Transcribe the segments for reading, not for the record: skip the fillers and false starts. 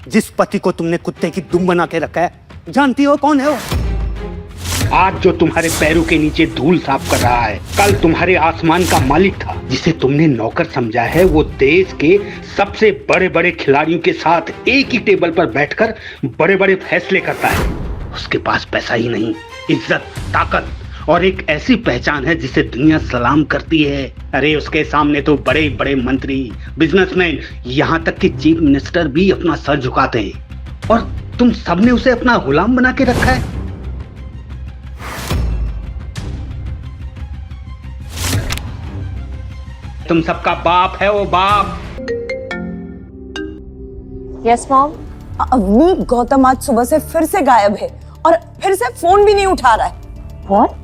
जिस पति को तुमने कुत्ते की दुम बना के रखा है, जानती हो कौन है वो? आज जो तुम्हारे पैरों के नीचे धूल साफ कर रहा है, कल तुम्हारे आसमान का मालिक था। जिसे तुमने नौकर समझा है, वो देश के सबसे बड़े बड़े खिलाड़ियों के साथ एक ही टेबल पर बैठकर बड़े बड़े फैसले करता है। उसके पास पैसा ही नहीं, इज्जत, ताकत और एक ऐसी पहचान है जिसे दुनिया सलाम करती है। अरे उसके सामने तो बड़े बड़े मंत्री, बिजनेसमैन, यहाँ तक कि चीफ मिनिस्टर भी अपना सर झुकाते हैं, और तुम सबने उसे अपना गुलाम बना के रखा है। तुम सबका बाप है वो, बाप। Yes mom. अवनी, गौतम आज सुबह से फिर से गायब है और फिर से फोन भी नहीं उठा रहा है। What?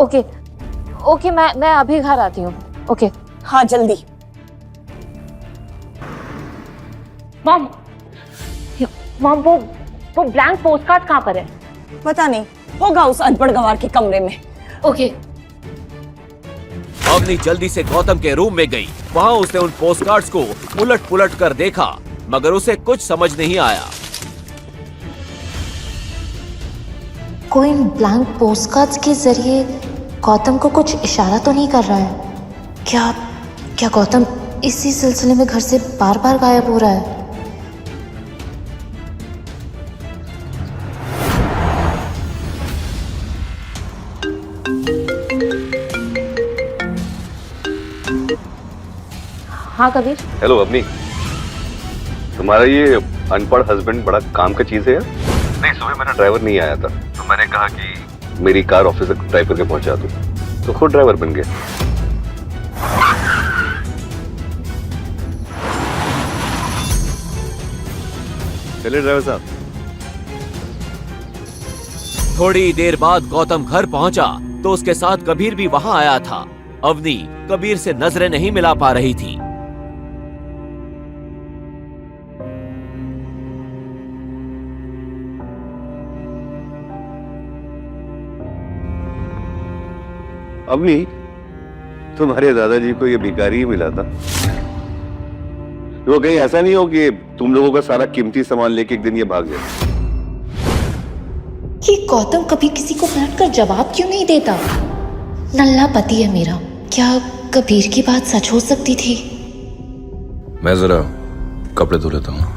ओके, मैं अभी घर आती हूँ। ओके। हाँ जल्दी। मॉम वो ब्लैंक पोस्ट कार्ड कहाँ पर है? पता नहीं, होगा उस अनपढ़ गंवार के कमरे में। ओके। अवनी जल्दी से गौतम के रूम में गई। वहाँ उसने उन पोस्ट कार्ड्स को उलट पुलट कर देखा, मगर उसे कुछ समझ नहीं आया। कोई ब्लैंक पोस्टकार्ड्स के जरिए गौतम को कुछ इशारा तो नहीं कर रहा है? क्या गौतम इसी सिलसिले में घर से बार बार गायब हो रहा है? हाँ कबीर। हेलो अवनी, तुम्हारा ये अनपढ़ हस्बैंड बड़ा काम का चीज है यार। नहीं, सुबह मेरा ड्राइवर नहीं आया था, तो मैंने कहा कि मेरी कार ऑफिस तक ड्राइव करके पहुंचा दूं, तो खुद ड्राइवर बन गया। चलिए ड्राइवर साहब। थोड़ी देर बाद गौतम घर पहुंचा तो उसके साथ कबीर भी वहां आया था। अवनी कबीर से नजरें नहीं मिला पा रही थी। अवनी, तुम्हारे दादाजी को ये भिखारी ही मिला था। वो कहीं ऐसा नहीं हो कि तुम लोगों का सारा कीमती सामान लेके एक दिन ये भाग जाए। ये गौतम कभी किसी को बैठकर जवाब क्यों नहीं देता? नल्ला पति है मेरा, क्या कबीर की बात सच हो सकती थी? मैं जरा कपड़े धो लेता हूँ।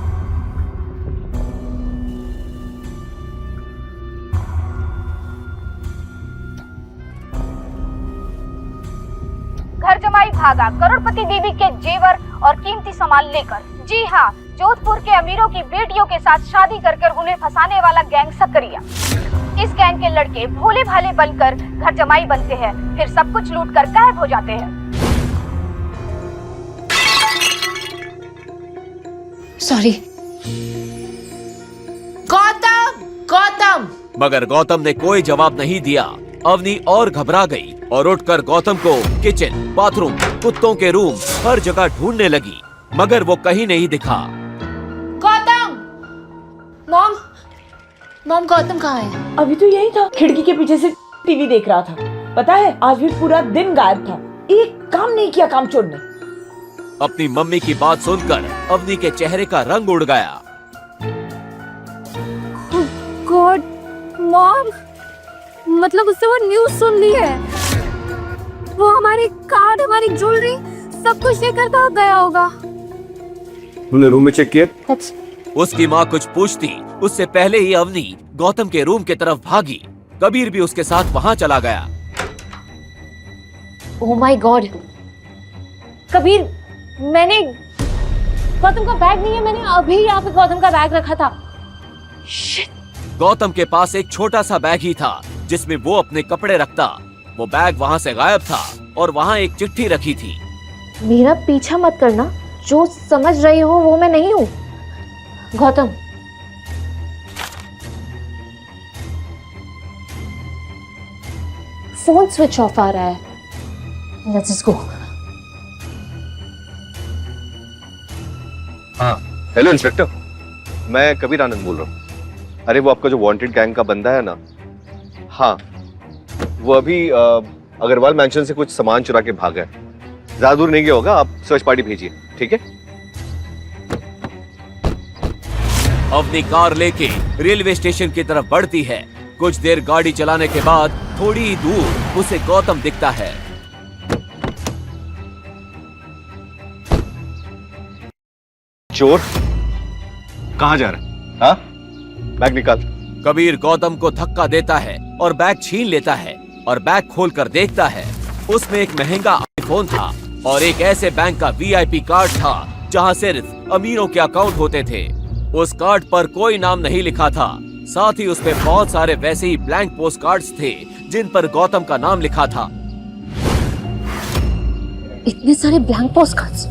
घर जमाई भागा करोड़पति बीबी के जेवर और कीमती सामान लेकर। जी हाँ, जोधपुर के अमीरों की बेटियों के साथ शादी कर उन्हें फंसाने वाला गैंग सकरिया। इस गैंग के लड़के भोले भाले बनकर घर जमाई बनते हैं, फिर सब कुछ लूट कर गायब हो जाते हैं। सॉरी। गौतम। मगर गौतम ने कोई जवाब नहीं दिया। अवनी और घबरा गई और उठकर गौतम को किचन, बाथरूम, कुत्तों के रूम, हर जगह ढूंढने लगी, मगर वो कहीं नहीं दिखा। गौतम! मॉम गौतम कहाँ है? अभी तो यही था, खिड़की के पीछे से टीवी देख रहा था। पता है, आज भी पूरा दिन गायब था, एक काम नहीं किया कामचोर ने। अपनी मम्मी की बात सुनकर अवनी के चेहरे का रंग उड़ गया। गॉड मॉम, मतलब उससे वो न्यूज़ सुन ली है। वो हमारी कार्ड, हमारी ज्वेलरी सब कुछ लेकर तो गया होगा। तुमने रूम में चेक किया? उसकी माँ कुछ पूछती उससे पहले ही अवनी गौतम के रूम की तरफ भागी। कबीर भी उसके साथ वहाँ चला गया। ओह माय गॉड कबीर, मैंने गौतम का बैग नहीं है, मैंने अभी यहाँ पे गौतम का बैग रखा था। शिट। गौतम के पास एक छोटा सा बैग ही था जिसमें वो अपने कपड़े रखता। वो बैग वहाँ से गायब था और वहाँ एक चिट्ठी रखी थी। मेरा पीछा मत करना, जो समझ रही हो वो मैं नहीं हूँ। गौतम, फोन स्विच ऑफ आ रहा है। लेट्स गो। हाँ, हेलो इंस्पेक्टर, मैं कबीर आनंद बोल रहा हूँ। अरे वो आपका जो वांटेड गैंग का बंदा है ना, हाँ, वो अभी अग्रवाल मैंशन से कुछ सामान चुरा के भागा है। ज्यादा दूर नहीं गया होगा, आप सर्च पार्टी भेजिए, ठीक है? अवनी कार लेके रेलवे स्टेशन की तरफ बढ़ती है। कुछ देर गाड़ी चलाने के बाद थोड़ी ही दूर उसे गौतम दिखता है। चोर कहाँ जा रहा है? हाँ, बैग निकाल। कबीर गौतम को धक्का देता है और बैग छीन लेता है और बैग खोलकर देखता है उसमें एक महंगा आईफोन था और एक ऐसे बैंक का वीआईपी कार्ड था जहां सिर्फ अमीरों के अकाउंट होते थे। उस कार्ड पर कोई नाम नहीं लिखा था, साथ ही उसमें बहुत सारे वैसे ही ब्लैंक पोस्ट कार्ड्स थे जिन पर गौतम का नाम लिखा था। इतने सारे ब्लैंक पोस्ट कार्ड्स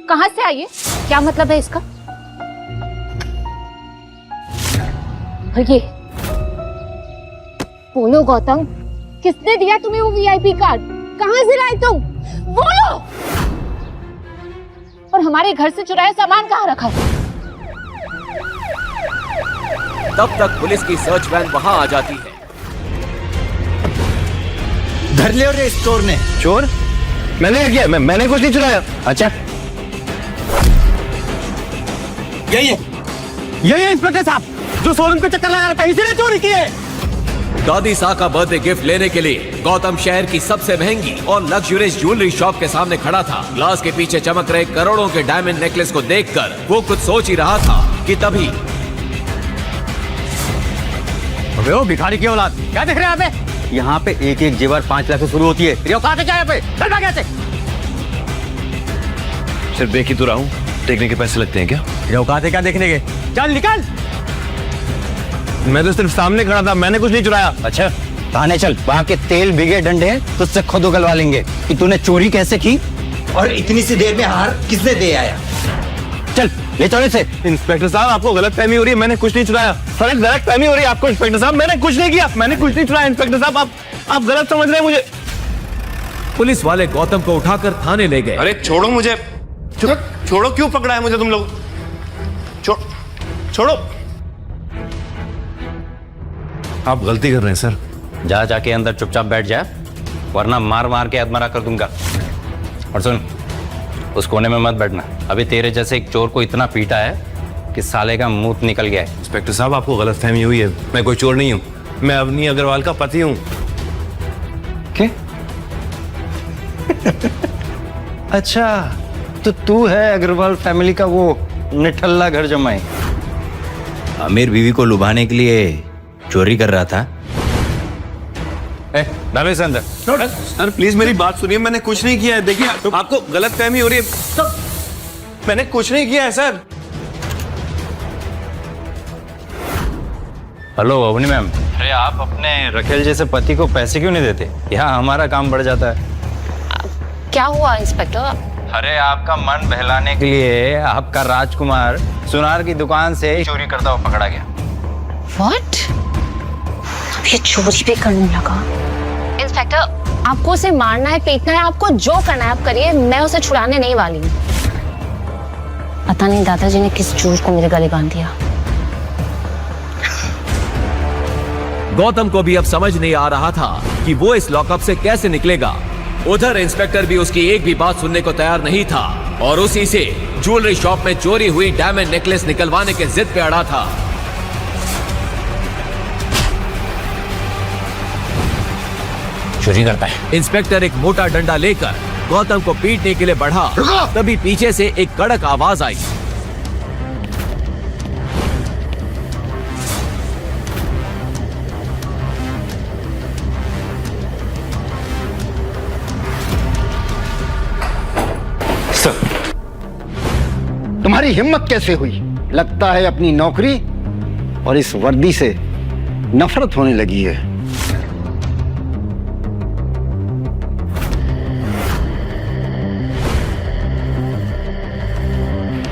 कहाँ से आई है? क्या मतलब है इसका? और ये बोलो गौतम, किसने दिया तुम्हें वो वीआईपी कार्ड? कहाँ से लाए तुम? बोलो। और हमारे घर से चुराया सामान कहाँ रखा है? तब तक पुलिस की सर्च वैन वहां आ जाती है। धर लिया रे स्टोर ने। चोर? मैंने किया, मैंने कुछ नहीं चुराया। अच्छा, यही है इंस्पेक्टर साहब जो शोरूम पे चक्कर लगा रहा था, इसीने चोरी की है। दादी सा का बर्थडे गिफ्ट लेने के लिए गौतम शहर की सबसे महंगी और लग्जरियस ज्वेलरी शॉप के सामने खड़ा था। ग्लास के पीछे चमक रहे करोड़ों के डायमंड नेकलेस को देखकर वो कुछ सोच ही रहा था कि तभी अबे ओ भिखारी की औलाद, क्या देख रहे हैं यहाँ पे? यहाँ पे एक एक जेवर 5 लाख से शुरू होती है। तेरी औकात है क्या यहाँ पे? चल भाग यहाँ से। सिर्फ देख ही तो रहा हूँ, देखने के पैसे लगते हैं क्या? तेरी औकात है क्या देखने के? चल निकल। मैं तो सिर्फ सामने खड़ा था, मैंने कुछ नहीं चुराया। अच्छा, थाने चल, वहाँ के तेल भिगे डंडे हैं, तुझसे खुद उगलवा लेंगे कि तूने चोरी कैसे की और इतनी सी देर में हार किसने दे आया। चल ले चलो इसे। इंस्पेक्टर साहब आपको गलतफहमी हो रही है, मैंने कुछ नहीं चुराया। सर गलतफहमी हो रही है आपको इंस्पेक्टर साहब, मैंने कुछ नहीं किया, मैंने कुछ नहीं चुराया। इंस्पेक्टर साहब आप गलत समझ रहे हैं मुझे। पुलिस वाले गौतम को उठाकर थाने ले गए। अरे छोड़ो मुझे, छोड़ो, क्यों पकड़ा है मुझे तुम लोग? छोड़ो। आप गलती कर रहे हैं सर। जाके अंदर चुपचाप बैठ जा, वरना मार मार के अधमरा कर दूंगा। और सुन, उस कोने में मत बैठना, अभी तेरे जैसे एक चोर को इतना पीटा है कि साले का मुंह निकल गया है। इंस्पेक्टर साहब आपको गलतफहमी हुई है, मैं कोई चोर नहीं हूँ, मैं अवनी अग्रवाल का पति हूँ। क्या? अच्छा, तो तू है अग्रवाल फैमिली का वो निठल्ला घर जमाई, अमीर बीवी को लुभाने के लिए चोरी कर रहा था। डालो इसे अंदर। सर प्लीज मेरी बात सुनिए, मैंने कुछ नहीं किया है। देखिए आपको गलतफहमी हो रही है, मैंने कुछ नहीं किया है सर। हेलो अवनी मैम, अरे आप अपने रखेल जैसे पति को पैसे क्यों नहीं देते? यहाँ हमारा काम बढ़ जाता है। क्या हुआ इंस्पेक्टर? अरे आपका मन बहलाने के लिए आपका राजकुमार सुनार की दुकान से चोरी करता हुआ पकड़ा गया। What? अब ये चोरी भी करने लगा। इंस्पेक्टर, आपको उसे मारना है, पीटना है, आपको जो करना है आप करिए, मैं उसे छुड़ाने नहीं वाली हूँ। पता नहीं दादाजी ने किस चोर को मेरे गले बांध दिया। गौतम को भी अब समझ नहीं आ रहा था कि वो इस लॉकअप से कैसे निकलेगा। उधर इंस्पेक्टर भी उसकी एक भी बात सुनने को तैयार नहीं था और उसी से ज्वेलरी शॉप में चोरी हुई डायमंड नेकलेस निकलवाने के जिद पे अड़ा था। चोरी करता है। इंस्पेक्टर एक मोटा डंडा लेकर गौतम को पीटने के लिए बढ़ा, तभी पीछे से एक कड़क आवाज आई। सर, तुम्हारी हिम्मत कैसे हुई? लगता है अपनी नौकरी और इस वर्दी से नफरत होने लगी है।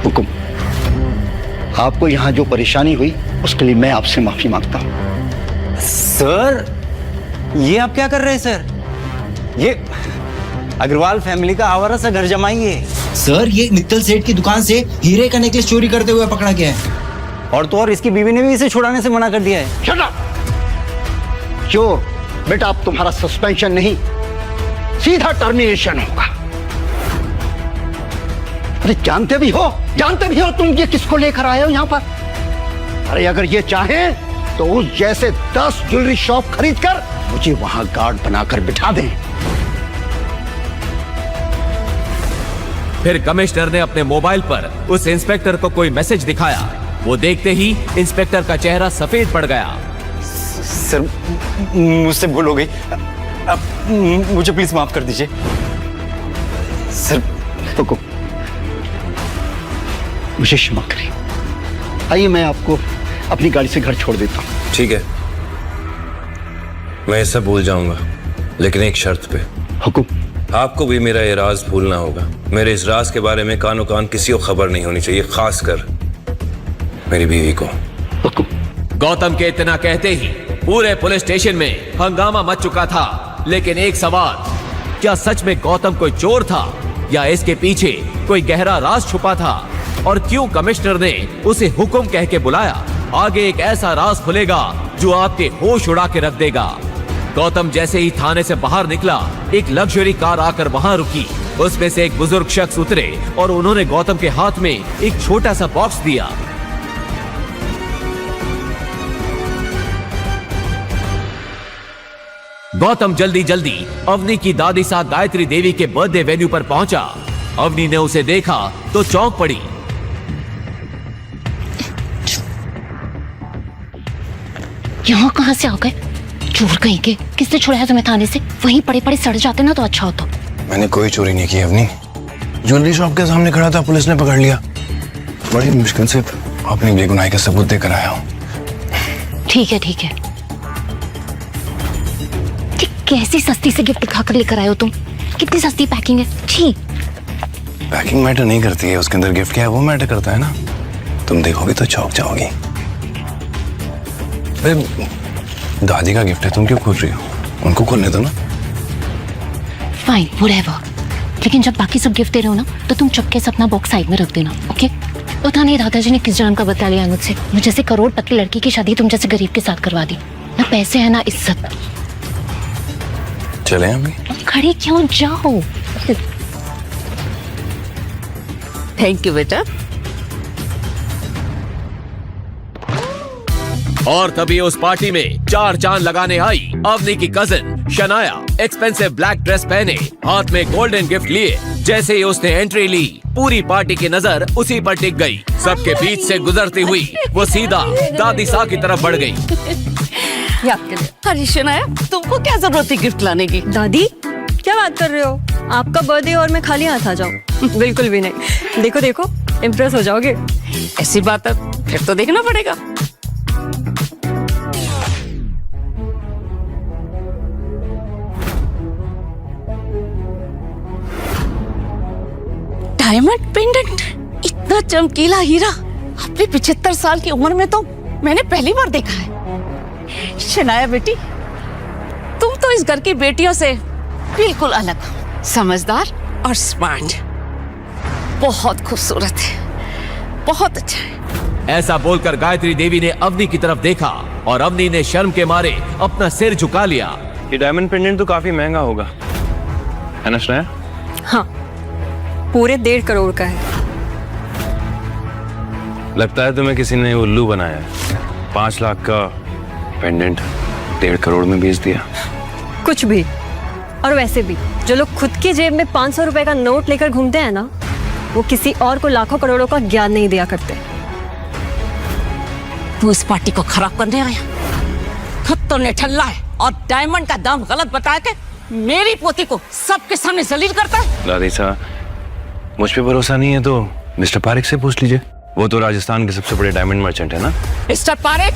हुकुम, आपको यहां जो परेशानी हुई उसके लिए मैं आपसे माफी मांगता हूं। सर, ये आप क्या कर रहे हैं सर? ये अग्रवाल फैमिली का आवारा सा घर जमाई है। सर, ये मित्तल सेठ की दुकान से हीरे का नेकलेस चोरी करते हुए पकड़ा गया है। और तो और इसकी बीवी ने भी इसे छुड़ाने से मना कर दिया है। Shut up! क्यों बेटा, अब तुम्हारा सस्पेंशन नहीं, सीधा टर्मिनेशन होगा। अरे जानते भी हो तुम ये किसको लेकर आए हो यहाँ पर? अरे अगर ये चाहे तो उस जैसे 10 ज्वेलरी शॉप खरीद कर मुझे वहां गार्ड बनाकर बिठा दें। फिर कमिश्नर ने अपने मोबाइल पर उस इंस्पेक्टर को कोई मैसेज दिखाया। वो देखते ही इंस्पेक्टर का चेहरा सफेद पड़ गया। सर, मुझसे भूल हो गई, अब मुझे प्लीज माफ कर दीजिए। सर रुको, मुझे क्षमा करें। आइए मैं आपको अपनी गाड़ी से घर छोड़ देता हूँ। ठीक है, मैं सब भूल जाऊंगा, लेकिन एक शर्त पे। हुकुम। आपको भी मेरा ये राज भूलना होगा। मेरे इस राज के बारे में कानो कान किसी को खबर नहीं होनी चाहिए, खासकर मेरी बीवी को। हुकुम। गौतम के इतना कहते ही पूरे पुलिस स्टेशन में हंगामा मच चुका था। लेकिन एक सवाल, क्या सच में गौतम कोई चोर था या इसके पीछे कोई गहरा राज छुपा था? और क्यों कमिश्नर ने उसे हुक्म कह के बुलाया? आगे एक ऐसा राज खुलेगा जो आपके होश उड़ा के रख देगा। गौतम जैसे ही थाने से बाहर निकला, एक लग्जरी कार आकर वहां रुकी। उसमें से एक बुजुर्ग शख्स उतरे और उन्होंने गौतम के हाथ में एक छोटा सा बॉक्स दिया। गौतम जल्दी जल्दी अवनी की दादी साथ गायत्री देवी के बर्थडे वेन्यू पर पहुंचा। अवनी ने उसे देखा तो चौंक पड़ी। यहाँ कहाँ से आ गए? चोर कहीं के। किसने छुड़ाया तुम्हें थाने से? वहीं पड़े पड़े सड़ जाते ना तो अच्छा होता। मैंने कोई चोरी नहीं की अवनी, ज्वेलरी शॉप के सामने खड़ा था, पुलिस ने पकड़ लिया। बड़ी मुश्किल से अपनी बेगुनाही का सबूत देकर आया हूँ। ठीक है ठीक है। कैसी सस्ती से गिफ्ट दिखाकर लेकर आए हो तुम? कितनी सस्ती पैकिंग है। छी। पैकिंग मैटर नहीं करती है, उसके अंदर गिफ्ट क्या है वो मैटर करता है ना। तुम देखोगे तो चौंक जाओगी। अरे दादी का गिफ्ट है, तुम क्यों खोल रही हो? उनको खोलने दो ना। Fine, whatever. लेकिन जब बाकी सब गिफ्ट दे रहे हो ना तो तुम चुपके से अपना बॉक्स साइड में रख देना, ओके? पता नहीं दादाजी ने किस जन्म का बदला लिया मुझसे। मुझे जैसे करोड़पति लड़की की शादी तुम जैसे गरीब के साथ करवा दी। ना पैसे है ना इज्जत। चले अभी? खड़ी क्यों, जाओ। थैंक यू बेटा। और तभी उस पार्टी में 4 चांद लगाने आई अवनी की cousin Shanaya. Expensive black dress पहने, हाथ में गोल्डन गिफ्ट लिए। जैसे ही उसने एंट्री ली, पूरी पार्टी की नजर उसी पर टिक गई। सबके बीच से गुजरती हुई वो सीधा दादी सा की तरफ बढ़ गई। अरे शनाया, तुमको क्या जरूरत थी गिफ्ट लाने की? दादी क्या बात कर रहे हो? आपका बर्थडे और मैं खाली हाथ आ जाऊं? बिल्कुल भी नहीं। देखो देखो, इम्प्रेस हो जाओगे। ऐसी बात है, फिर तो देखना पड़ेगा। डायमंड पेंडेंट, इतना चमकीला हीरा अपनी 75 साल की उम्र में तो मैंने पहली बार देखा है। शनाया बेटी, तुम तो इस घर की बेटियों से बिल्कुल अलग हो। समझदार और स्मार्ट, बहुत खूबसूरत है, बहुत अच्छा है। ऐसा बोलकर गायत्री देवी ने अवनी की तरफ देखा और अवनी ने शर्म के मारे अपना सिर झुका लिया। ये डायमंड पेंडेंट तो काफी महंगा होगा, है ना शनाया? हाँ, पूरे 1.5 करोड़ का है। लगता है तुम्हें किसी ने उल्लू बनाया है। 5 लाख का पेंडेंट 1.5 करोड़ में बेच दिया। कुछ भी। और वैसे भी जो लोग खुद की जेब में 500 रुपए का नोट लेकर घूमते हैं ना, वो किसी और को लाखों करोड़ों का ज्ञान नहीं दिया करते। तू इस पार्टी को खराब करने आया, खुद तो निठल्ला है और डायमंड का दाम गलत बता के मेरी पोती को सबके सामने जलील करता है। दादी साहब, मुझ पे भरोसा नहीं है तो मिस्टर पारेख से पूछ लीजिए। वो तो राजस्थान के सबसे बड़े डायमंड मर्चेंट है ना। मिस्टर पारेख,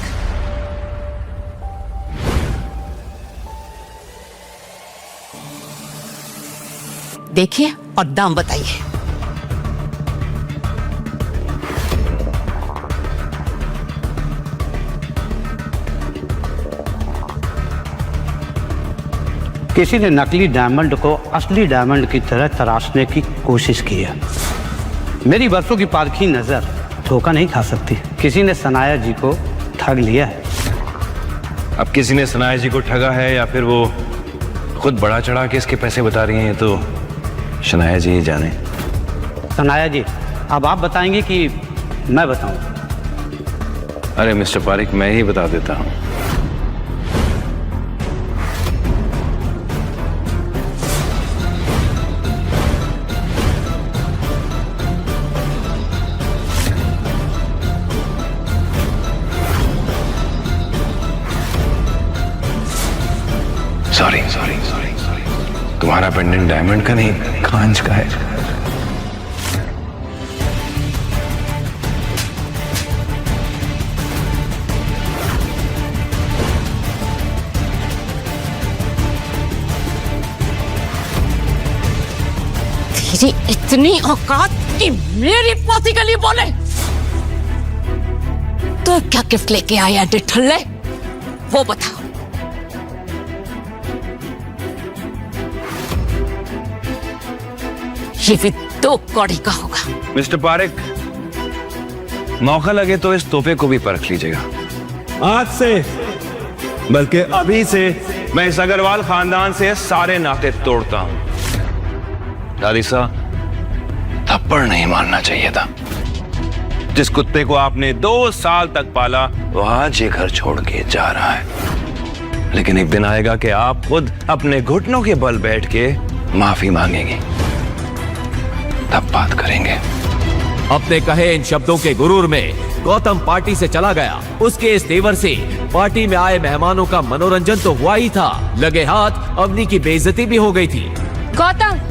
देखिए और दाम बताइए। किसी ने नकली डायमंड को असली डायमंड की तरह तराशने की कोशिश की है। मेरी बरसों की पारखी नजर धोखा नहीं खा सकती। किसी ने सनाया जी को ठग लिया है। अब किसी ने सनाया जी को ठगा है या फिर वो खुद बढ़ा चढ़ा के इसके पैसे बता रही हैं, ये तो शनाया जी ही जाने। सनाया जी अब आप बताएंगे कि मैं बताऊं? अरे मिस्टर पारिक, मैं ही बता देता हूं। सॉरी सॉरी सॉरी सॉरी, तुम्हारा पेंडेंट डायमंड का नहीं, कांच का है। तेरी इतनी औकात कि मेरी पति के लिए बोले? तो क्या गिफ्ट लेके आया डिठल्ले, वो बताओ। ये भी 2 कौड़ी का होगा। मिस्टर पारिक, मौका लगे तो इस तोहफे को भी परख लीजिएगा। आज से, बल्कि अभी से, मैं इस अग्रवाल खानदान से सारे नाते तोड़ता हूं। लालिसा, थप्पड़ नहीं मारना चाहिए था। जिस कुत्ते को आपने 2 साल तक पाला, वो आज ये घर छोड़ के जा रहा है। लेकिन एक दिन आएगा कि आप खुद अपने घुटनों के बल बैठ के माफी मांगेंगे, तब बात करेंगे। अपने कहे इन शब्दों के गुरूर में गौतम पार्टी से चला गया। उसके इस तेवर से पार्टी में आए मेहमानों का मनोरंजन तो हुआ ही था, लगे हाथ अवनी की बेइज्जती भी हो गई थी। गौतम,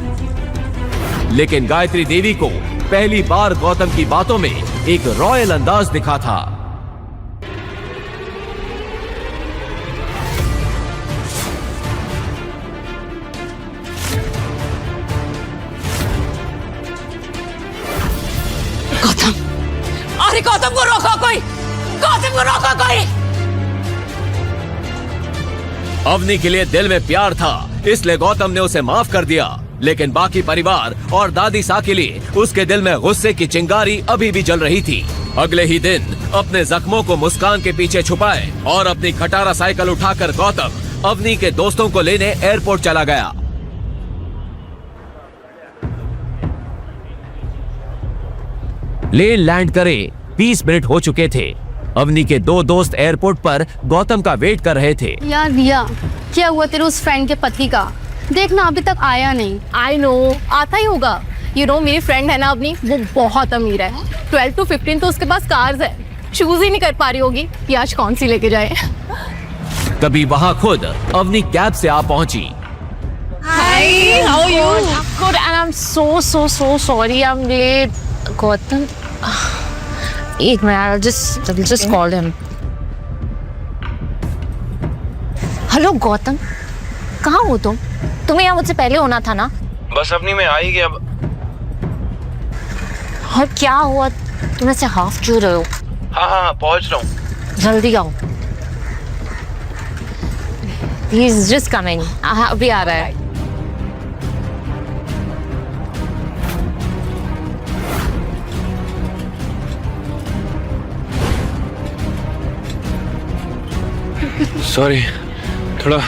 लेकिन गायत्री देवी को पहली बार गौतम की बातों में एक रॉयल अंदाज दिखा था। गौतम, अरे गौतम को रोको कोई, गौतम को रोको कोई। अवनी के लिए दिल में प्यार था, इसलिए गौतम ने उसे माफ कर दिया। लेकिन बाकी परिवार और दादी सा के लिए उसके दिल में गुस्से की चिंगारी अभी भी जल रही थी। अगले ही दिन अपने जख्मों को मुस्कान के पीछे छुपाए और अपनी खटारा साइकिल उठाकर गौतम अवनी के दोस्तों को लेने एयरपोर्ट चला गया। प्लेन लैंड करे 20 मिनट हो चुके थे। अवनी के 2 दोस्त एयरपोर्ट पर गौतम का वेट कर रहे थे। यार रिया, क्या हुआ तेरे उस फ्रेंड के पति का? देखना अभी तक आया नहीं। आई नो, आता ही होगा। यू नो मेरी फ्रेंड है ना अपनी, वो बहुत अमीर है। 12 to 15 तो उसके पास कार्स है। चूज ही नहीं कर पा रही होगी कि आज कौन सी लेके जाए। तभी वहाँ खुद अवनी कैब से आ पहुंची। Hi, how are you? Good, and I am so sorry, I am late. Gautam, एक minute, just call him. Hello Gautam, कहाँ हो तुम? तुम्हें यहाँ मुझसे पहले होना था ना? बस अपनी में आ ही गया। और क्या हुआ, तुम ऐसे हाफ क्यों रहे हो? हाँ, पहुंच रहा हूँ। जल्दी आओ। He is just coming. अभी आ रहा है। सॉरी, थोड़ा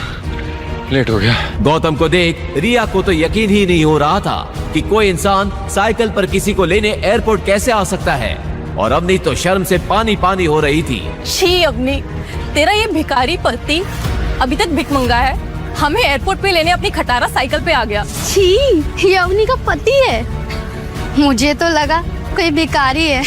लेट हो गया। गौतम को देख रिया को तो यकीन ही नहीं हो रहा था कि कोई इंसान साइकिल पर किसी को लेने एयरपोर्ट कैसे आ सकता है। और अवनी तो शर्म से पानी पानी हो रही थी। छी अवनी, तेरा ये भिखारी पति अभी तक भिख मंगा है, हमें एयरपोर्ट पे लेने अपनी खटारा साइकिल पे आ गया। छी, ये अवनी का पति है? मुझे तो लगा कोई भिखारी है।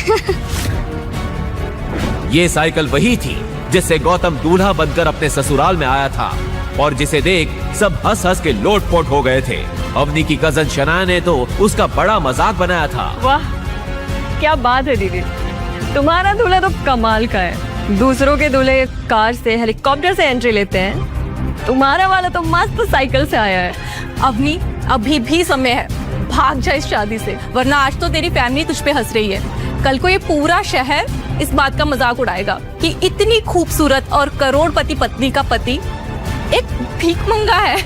ये साइकिल वही थी जिससे गौतम दूल्हा बनकर अपने ससुराल में आया था और जिसे देख सब हंस हंस के लोटपोट हो गए थे। अवनी की कजन शनाया ने तो उसका बड़ा मजाक बनाया था। वाह, क्या बात है दीदी, तुम्हारा दूल्हा तो कमाल का है। दूसरों के दूल्हे कार से, हेलीकॉप्टर से एंट्री लेते हैं, तुम्हारा वाला तो मस्त साइकिल से आया है। अवनी, अभी भी समय है, भाग जा इस शादी से, वरना आज तो तेरी फैमिली तुझ पे हंस रही है। कल को ये पूरा शहर इस बात का मजाक उड़ाएगा कि इतनी खूबसूरत और करोड़पति पत्नी का पति एक भीख मंगा है।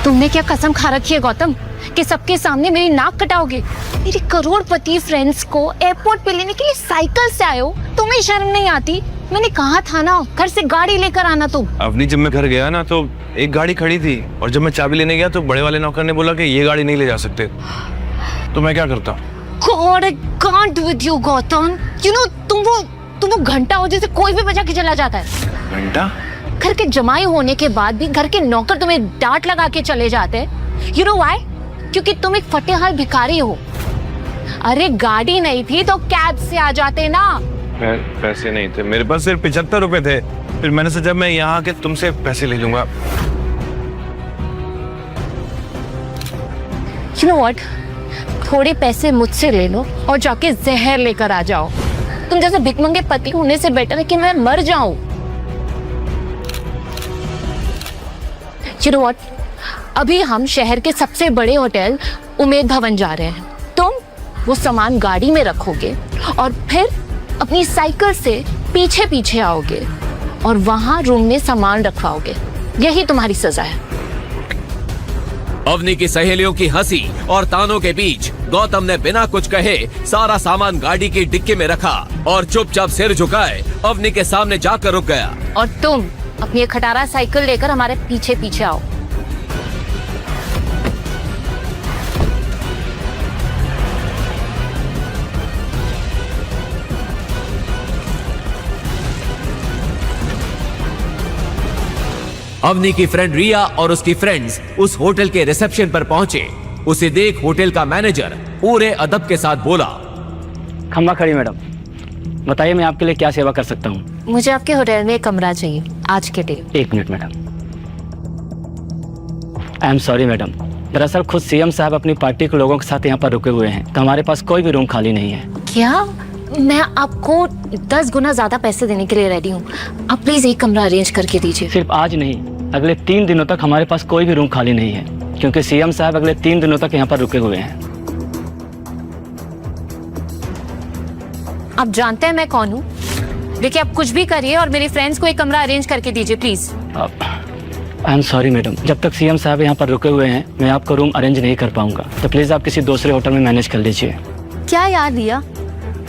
तुमने क्या कसम खा रखी है गौतम कि सबके सामने मेरी नाक कटाओगे? मेरी करोड़पति फ्रेंड्स को एयरपोर्ट पे लेने के लिए साइकिल से आए हो, तुम्हें शर्म नहीं आती? मैंने कहा था ना घर से गाड़ी लेकर आना तुम। अवनी जब मैं घर गया ना तो एक गाड़ी खड़ी थी और जब मैं चाबी लेने गया तो बड़े वाले नौकर ने बोला कि ये गाड़ी नहीं ले जा सकते। तो मैं क्या करता? God, I can't with you, Gautam. You know, तुम वो घंटा हो जैसे कोई भी बजा के चला जाता है। घंटा? घर के जमाई होने के बाद भी घर के नौकर तुम्हें डांट लगा के चले जाते हैं। You know why? क्योंकि तुम एक फटेहाल भिखारी हो। अरे गाड़ी नहीं थी तो कैब से आ जाते ना। पैसे नहीं थे मेरे पास, सिर्फ 75 रुपए थे। फिर मैंने सोचा मैं यहाँ आके तुमसे पैसे ले लूंगा। You know what? थोड़े पैसे मुझसे ले लो और जाके जहर लेकर आ जाओ। तुम जैसे भिखमंगे पति होने से बेटर है कि मैं मर जाऊं। You know what? अभी हम शहर के सबसे बड़े होटल उमेद भवन जा रहे हैं। तुम वो सामान गाड़ी में रखोगे और फिर अपनी साइकिल से पीछे पीछे आओगे और वहां रूम में सामान रखवाओगे। यही तुम्हारी सजा है। अवनी की सहेलियों की हंसी और तानों के बीच गौतम ने बिना कुछ कहे सारा सामान गाड़ी की डिक्की में रखा और चुपचाप सिर झुकाए अवनी के सामने जाकर रुक गया। और तुम अपनी एक खटारा साइकिल लेकर हमारे पीछे पीछे आओ। अवनी की फ्रेंड रिया और उसकी फ्रेंड्स उस होटल के रिसेप्शन पर पहुंचे। उसे देख होटल का मैनेजर पूरे अदब के साथ बोला, खम्बा खड़ी मैडम, बताइए मैं आपके लिए क्या सेवा कर सकता हूँ? मुझे आपके होटल में एक कमरा चाहिए आज के लिए। 1 minute madam. I am sorry madam, दरअसल खुद सीएम साहब अपनी पार्टी के लोगों के साथ यहाँ पर रुके हुए हैं तो हमारे पास कोई भी रूम खाली नहीं है। क्या? मैं आपको 10 गुना ज्यादा पैसे देने के लिए रेडी हूँ। आप प्लीज एक कमरा अरेंज करके दीजिए। सिर्फ आज नहीं, अगले 3 दिनों तक हमारे पास कोई भी रूम खाली नहीं है क्योंकि सीएम साहब अगले 3 दिनों तक यहाँ पर रुके हुए हैं। आप जानते हैं मैं कौन हूँ? देखिए आप कुछ भी करिए और मेरी फ्रेंड्स को एक कमरा अरेंज करके दीजिए please. I am sorry madam, जब तक सीएम साहब यहाँ पर रुके हुए हैं मैं आपको रूम अरेंज नहीं कर पाऊंगा, तो प्लीज आप किसी दूसरे होटल में मैनेज कर लीजिए। क्या यार रिया,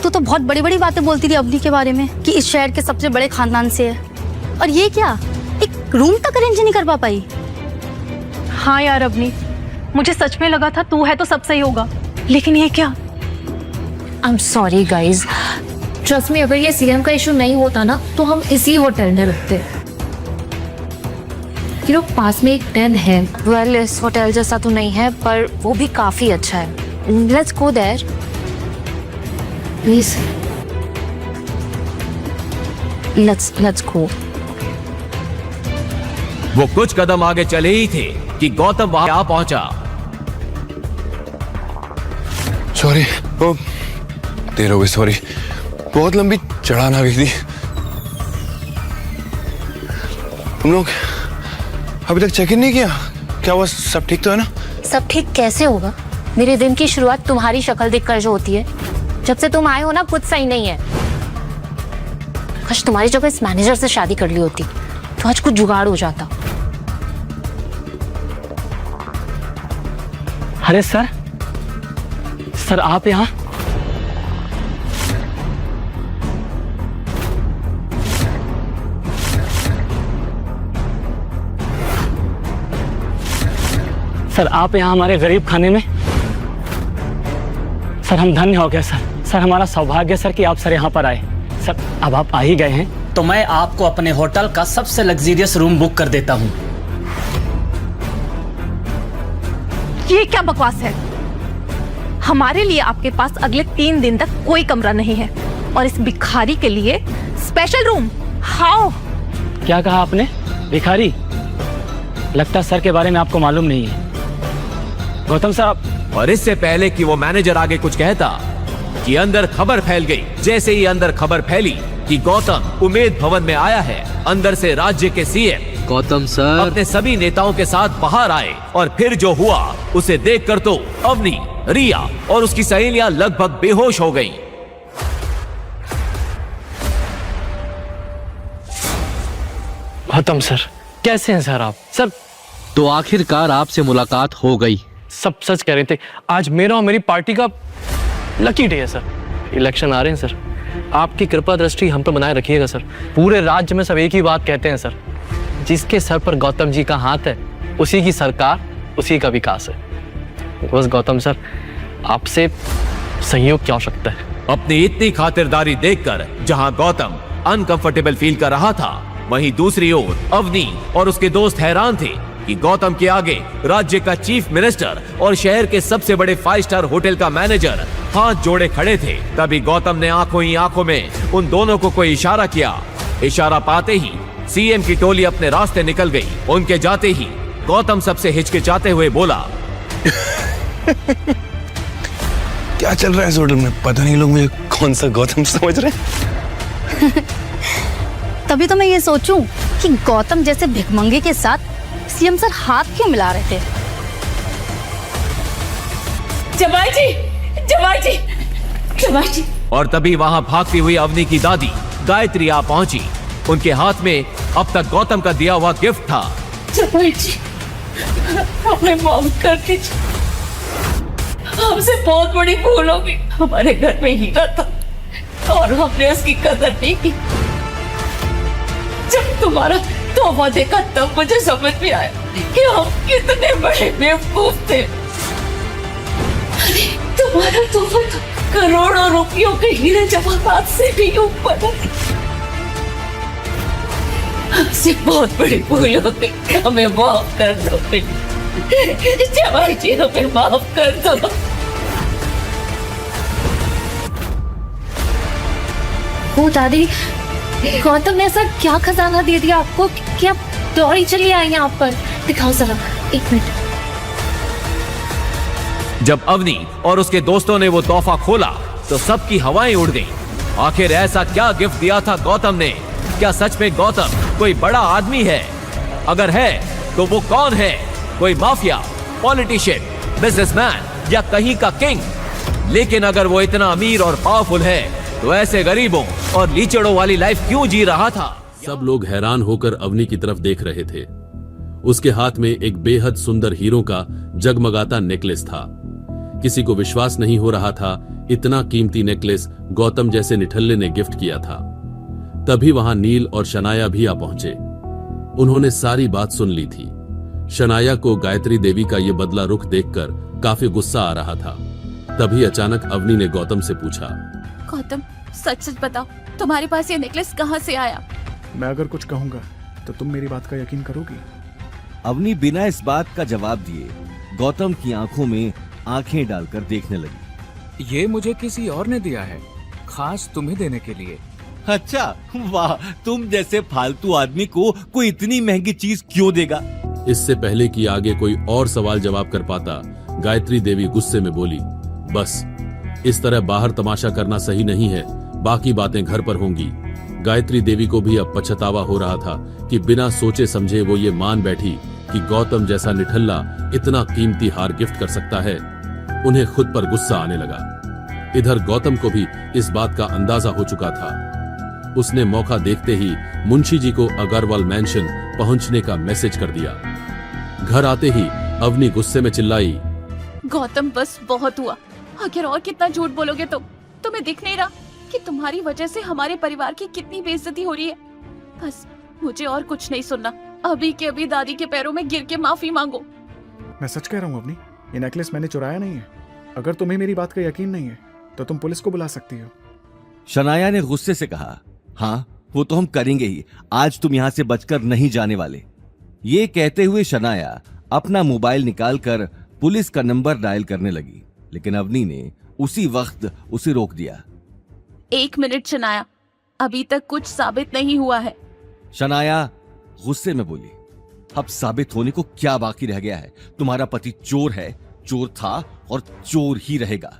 तू तो बहुत बड़ी बड़ी बातें बोलती थी अवनी के बारे में कि इस शहर के सबसे बड़े खानदान से है, और ये क्या एक रूम तक अरेंज नहीं कर पाई? हाँ यार अवनी, मुझे सच में लगा था तू है तो सब सही होगा, लेकिन ये क्या? I am sorry guys, trust me, अगर ये सीएम का इशू नहीं होता ना तो हम इसी होटल में रुकते। पास में एक डेन है। वेल, इस होटल जैसा तो नहीं है पर वो भी काफी अच्छा है। Let's go there please. Let's go. वो कुछ कदम आगे चले ही थे कि गौतम वहां आ पहुंचा। सॉरी, देर हो गई, सॉरी, बहुत लंबी चढ़ान आ गई थी। तुम लोग अभी तक चेक इन नहीं किया? क्या हुआ, सब ठीक तो है ना? सब ठीक कैसे होगा? मेरे दिन की शुरुआत तुम्हारी शक्ल देखकर जो होती है। जब से तुम आए हो ना कुछ सही नहीं है। काश तुम्हारी जगह इस मैनेजर से शादी कर ली होती तो आज कुछ जुगाड़ हो जाता। अरे सर आप यहाँ? सर आप यहाँ हमारे गरीब खाने में? सर हम धन्य हो गए सर हमारा सौभाग्य सर कि आप सर यहाँ पर आए। सर अब आप आ ही गए हैं तो मैं आपको अपने होटल का सबसे लग्जरियस रूम बुक कर देता हूँ। ये क्या बकवास है? हमारे लिए आपके पास अगले 3 दिन तक कोई कमरा नहीं है और इस भिखारी के लिए स्पेशल रूम। हाउ? क्या कहा आपने? भिखारी? लगता सर के बारे में आपको मालूम नहीं है गौतम साहब। और इससे पहले कि वो मैनेजर आगे कुछ कहता कि अंदर खबर फैल गई। जैसे ही अंदर खबर फैली कि गौतम उमेद भवन में आया है, अंदर से राज्य के सीएम गौतम सर अपने सभी नेताओं के साथ बाहर आए और फिर जो हुआ उसे देखकर तो अवनी, रिया और उसकी सहेलियां लगभग बेहोश हो गईं। गौतम सर कैसे हैं सर आप? सर तो आखिरकार आपसे मुलाकात हो गई। सब सच कह रहे थे। आज मेरा और मेरी पार्टी का लकी डे है सर। इलेक्शन आ रहे हैं सर, आपकी कृपा दृष्टि हम पर बनाए रखिएगा सर। पूरे राज्य में सब एक ही बात कहते हैं सर, जिसके सर पर गौतम जी का हाथ है उसी की सरकार, उसी का विकास है। बस गौतम सर, आपसे सहयोग की आवश्यकता है। अपनी इतनी खातिरदारी देखकर जहां गौतम अनकंफर्टेबल फील कर रहा था, वहीं दूसरी ओर अवनी और उसके दोस्त हैरान थे कि गौतम के आगे राज्य का चीफ मिनिस्टर और शहर के सबसे बड़े 5 स्टार होटल का मैनेजर हाथ जोड़े खड़े थे। तभी गौतम ने आंखों ही आंखों में उन दोनों को कोई इशारा किया। इशारा पाते ही सीएम की टोली अपने रास्ते निकल गई। उनके जाते ही गौतम सबसे हिचकिचाते हुए बोला, क्या चल रहा है इस होटल में? पता नहीं लोग मुझे कौन सा गौतम समझ रहे हैं। तभी तो मैं ये सोचूं कि गौतम जैसे भिखमंगे के साथ सीएम सर हाथ क्यों मिला रहे थे। जमाई जी, जमाई जी, जमाई जी। और तभी वहां भागती हुई अवनी की दादी गायत्री आ पहुंची। उनके हाथ में अब तक गौतम का दिया हुआ गिफ्ट था। जमाई जी, हमें माफ कर दीजिए, हमसे बहुत बड़ी भूल होगी। हमारे घर में हीरा था और हमने उसकी कदर नहीं की। जब तुम्हारा तोहफा देखा तब मुझे समझ में आया कि हम कितने बड़े बेवकूफ थे। अरे तुम्हारा तोहफा तो करोड़ों रुपयों के हीरे जवाहरात से भी ऊपर है। हमसे बहुत बड़ी भूल हो गई, हमें माफ कर दो। जवाई जी, हमें माफ कर दो। वो दादी, गौतम ने ऐसा क्या खजाना दे दिया आपको कि आप दौड़ी चली आई यहाँ पर? दिखाओ जरा, 1 मिनट। जब अवनी और उसके दोस्तों ने वो तोहफा खोला तो सबकी हवाएं उड़ गईं। आखिर ऐसा क्या गिफ्ट दिया था गौतम ने? क्या सच में गौतम कोई बड़ा आदमी है? अगर है तो वो कौन है? कोई माफिया, पॉलिटिशियन, बिजनेसमैन या कहीं का किंग? लेकिन अगर वो इतना अमीर और पावरफुल है तो ऐसे गरीबों और लीचड़ों वाली लाइफ क्यों जी रहा था? सब लोग हैरान होकर अवनी की तरफ देख रहे थे। उसके हाथ में एक बेहद सुंदर हीरों का जगमगाता नेकलेस था। किसी को विश्वास नहीं हो रहा था इतना कीमती नेकलेस गौतम जैसे निठल्ले ने गिफ्ट किया था। तभी वहां नील और शनाया भी आ पहुंचे। उन्होंने सारी बात सुन ली थी। शनाया को गायत्री देवी का यह बदला रुख देखकर काफी गुस्सा आ रहा था। तभी अचानक अवनी ने गौतम से पूछा, गौतम, सच सच बताओ, तुम्हारे पास ये नेकलेस कहाँ से आया? मैं अगर कुछ कहूंगा तो तुम मेरी बात का यकीन करोगी? अवनी बिना इस बात का जवाब दिए गौतम की आंखों में आंखें डालकर देखने लगी। ये मुझे किसी और ने दिया है, खास तुम्हें देने के लिए। अच्छा, वाह, तुम जैसे फालतू आदमी को कोई इतनी महंगी चीज क्यों देगा? इससे पहले कि आगे कोई और सवाल जवाब कर पाता, गायत्री देवी गुस्से में बोली, बस इस तरह बाहर तमाशा करना सही नहीं है, बाकी बातें घर पर होंगी। गायत्री देवी को भी अब पछतावा हो रहा था कि बिना सोचे समझे वो ये मान बैठी कि गौतम जैसा निठल्ला इतना कीमती हार गिफ्ट कर सकता है। उन्हें खुद पर गुस्सा आने लगा। इधर गौतम को भी इस बात का अंदाजा हो चुका था। उसने मौका देखते ही मुंशी जी को अग्रवाल मैंशन पहुंचने का मैसेज कर दिया। घर आते ही अवनी गुस्से में चिल्लाई, गौतम, बस बहुत हुआ। आखिर और कितना झूठ बोलोगे तुम? तुम्हें दिख नहीं रहा कि तुम्हारी वजह से हमारे परिवार की कितनी बेइज्जती हो रही है? बस मुझे और कुछ नहीं सुनना। अभी के अभी दादी के पैरों में गिर के माफी मांगो। मैं सच कह रहा हूँ अवनी, ये नेकलेस मैंने चुराया नहीं है। अगर तुम्हें मेरी बात का यकीन नहीं है तो तुम पुलिस को बुला सकती हो। शनाया ने गुस्से से कहा, हाँ वो तो हम करेंगे ही, आज तुम यहां से बचकर नहीं जाने वाले। ये कहते हुए शनाया अपना मोबाइल निकालकर पुलिस का नंबर डायल करने लगी, लेकिन अवनी ने उसी वक्त उसे रोक दिया। 1 मिनट शनाया, अभी तक कुछ साबित नहीं हुआ है। शनाया गुस्से में बोली, अब साबित होने को क्या बाकी रह गया है? तुम्हारा पति चोर है, चोर था और चोर ही रहेगा।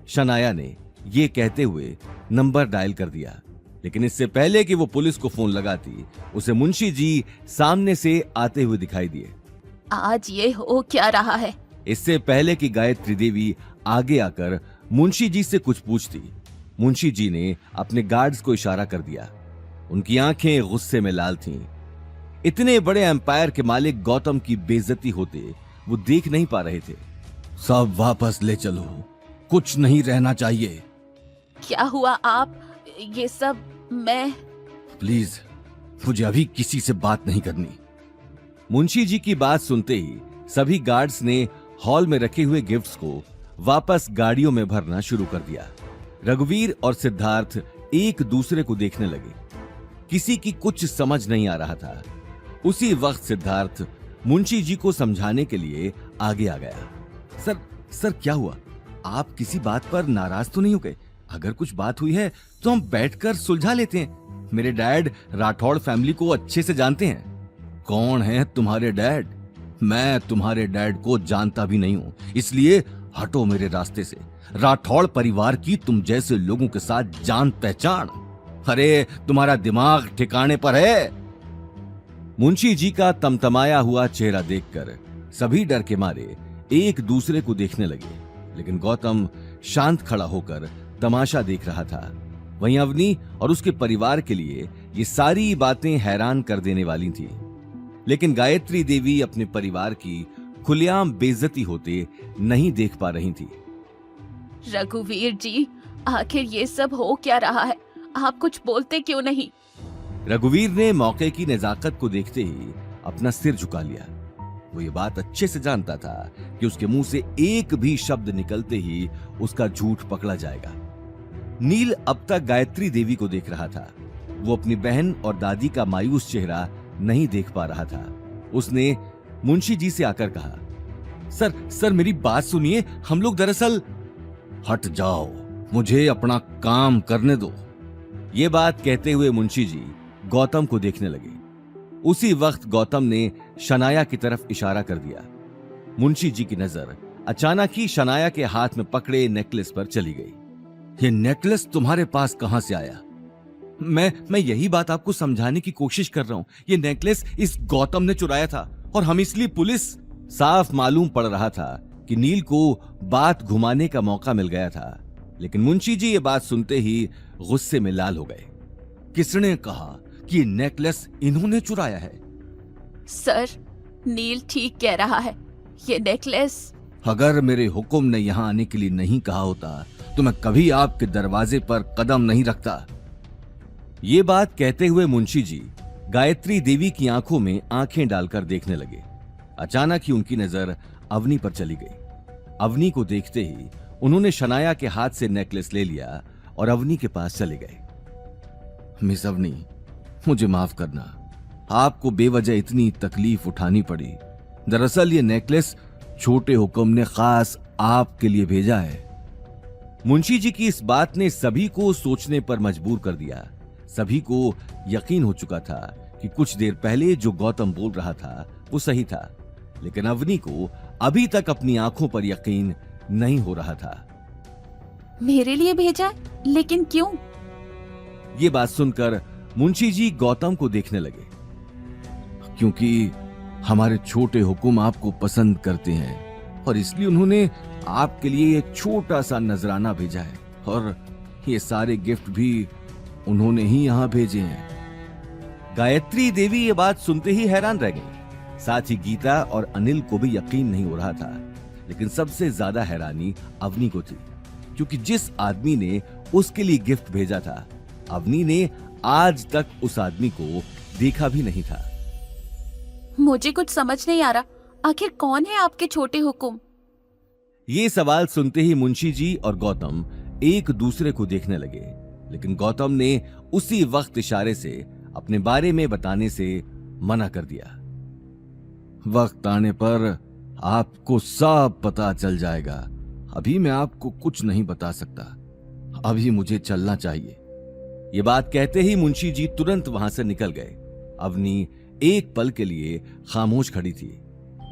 शनाया ने यह कहते हुए नंबर डायल कर दिया, लेकिन इससे पहले कि वो पुलिस को फोन लगाती, उसे मुंशी जी सामने से आते हुए दिखाई दिए। आज ये हो क्या रहा है? इससे पहले कि गायत्री देवी आगे आकर मुंशी जी से कुछ पूछती, मुंशी जी ने अपने गार्ड्स को इशारा कर दिया। उनकी आंखें गुस्से में लाल थीं। इतने बड़े एम्पायर के मालिक गौतम की बेइज्जती होते वो देख नहीं पा रहे थे। सब वापस ले चलो, कुछ नहीं रहना चाहिए। क्या हुआ आप ये सब? मैं प्लीज मुझे अभी किसी से बात नहीं करनी। मुंशी जी की बात सुनते ही सभी गार्ड्स ने हॉल में रखे हुए गिफ्ट्स को वापस गाड़ियों में भरना शुरू कर दिया। रघुवीर और सिद्धार्थ एक दूसरे को देखने लगे। किसी की कुछ समझ नहीं आ रहा था। उसी वक्त सिद्धार्थ मुंशी जी को समझाने के लिए आगे आ गया। सर क्या हुआ? आप किसी बात पर नाराज तो नहीं हो गए? अगर कुछ बात हुई है तो हम बैठकर सुलझा लेते हैं। मेरे डैड राठौड़ फैमिली को अच्छे से जानते हैं। कौन है तुम्हारे डैड? मैं तुम्हारे डैड को जानता भी नहीं हूं, इसलिए हटो मेरे रास्ते से। राठौड़ परिवार की तुम जैसे लोगों के साथ जान पहचान। अरे तुम्हारा दिमाग ठिकाने पर है? मुंशी जी का तमतमाया हुआ चेहरा देखकर सभी डर के मारे एक दूसरे को देखने लगे, लेकिन गौतम शांत खड़ा होकर तमाशा देख रहा था। वहीं अवनी और उसके परिवार के लिए ये सारी बातें हैरान कर देने वाली थी, लेकिन गायत्री देवी अपने परिवार की खुलेआम बेइज्जती होते नहीं देख पा रही थी। रघुवीर जी, आखिर ये सब हो क्या रहा है? आप कुछ बोलते क्यों नहीं? रघुवीर ने मौके की नजाकत को देखते ही अपना सिर झुका लिया। वो ये बात अच्छे से जानता था कि उसके मुंह से एक भी शब्द निकलते ही उसका झूठ पकड़ा जाएगा। नील अब तक गायत्री देवी को देख रहा था। वो अपनी बहन और दादी का मायूस चेहरा नहीं देख पा रहा था। उसने मुंशी जी से आकर कहा, सर मेरी बात सुनिए, हम लोग दरअसल। हट जाओ, मुझे अपना काम करने दो। ये बात कहते हुए मुंशी जी गौतम को देखने लगे। उसी वक्त गौतम ने शनाया की तरफ इशारा कर दिया। मुंशी जी की नजर अचानक ही शनाया के हाथ में पकड़े नेकलेस पर चली गई। ये नेकलेस तुम्हारे पास कहां से आया? मैं यही बात आपको समझाने की कोशिश कर रहा हूं। ये नेकलेस इस गौतम ने चुराया था और हम इसलिए पुलिस। साफ मालूम पड़ रहा था कि नील को बात घुमाने का मौका मिल गया था, लेकिन मुंशी जी ये बात सुनते ही गुस्से में लाल हो गए। किसने कहा कि नेकलेस इन्होंने चुराया है? सर, नील ठीक कह रहा है। ये नेकलेस। अगर मेरे हुक्म ने यहां आने के लिए नहीं कहा होता तो मैं कभी आपके दरवाजे पर कदम नहीं रखता। ये बात कहते हुए मुंशी जी गायत्री देवी की आंखों में आंखें डालकर देखने लगे। अचानक ही उनकी नजर अवनी पर चली गई। अवनी को देखते ही उन्होंने शनाया के हाथ से नेकलेस ले लिया और अवनी के पास चले गए। मिस अवनी, मुझे माफ करना, आपको बेवजह इतनी तकलीफ उठानी पड़ी। दरअसल ये नेकलेस छोटे हुक्म ने खास आपके लिए भेजा है। मुंशी जी की इस बात ने सभी को सोचने पर मजबूर कर दिया। सभी को यकीन हो चुका था कि कुछ देर पहले जो गौतम बोल रहा था वो सही था, लेकिन अवनी को अभी तक अपनी आंखों पर यकीन नहीं हो रहा था। मेरे लिए भेजा? लेकिन क्यों? ये बात सुनकर मुंशी जी गौतम को देखने लगे। क्योंकि हमारे छोटे हुक्म आपको पसंद करते हैं और इसलिए उन्होंने आपके लिए एक छोटा सा नजराना भेजा है, और ये सारे गिफ्ट भी उन्होंने ही यहां भेजे हैं। गायत्री देवी ये बात सुनते ही हैरान रह गई। साथ ही गीता और अनिल को भी यकीन नहीं हो रहा था, लेकिन सबसे ज्यादा हैरानी अवनी को थी, क्योंकि जिस आदमी ने उसके लिए गिफ्ट भेजा था, अवनी ने आज तक उस आदमी को देखा भी नहीं था। मुझे कुछ समझ नहीं आ रहा, आखिर कौन है आपके छोटे हुक्म? ये सवाल सुनते ही मुंशी जी और गौतम एक दूसरे को देखने लगे, लेकिन गौतम ने उसी वक्त इशारे से अपने बारे में बताने से मना कर दिया। वक्त आने पर आपको सब पता चल जाएगा। अभी मैं आपको कुछ नहीं बता सकता। अभी मुझे चलना चाहिए। ये बात कहते ही मुंशी जी तुरंत वहां से निकल गए। अवनी एक पल के लिए खामोश खड़ी थी।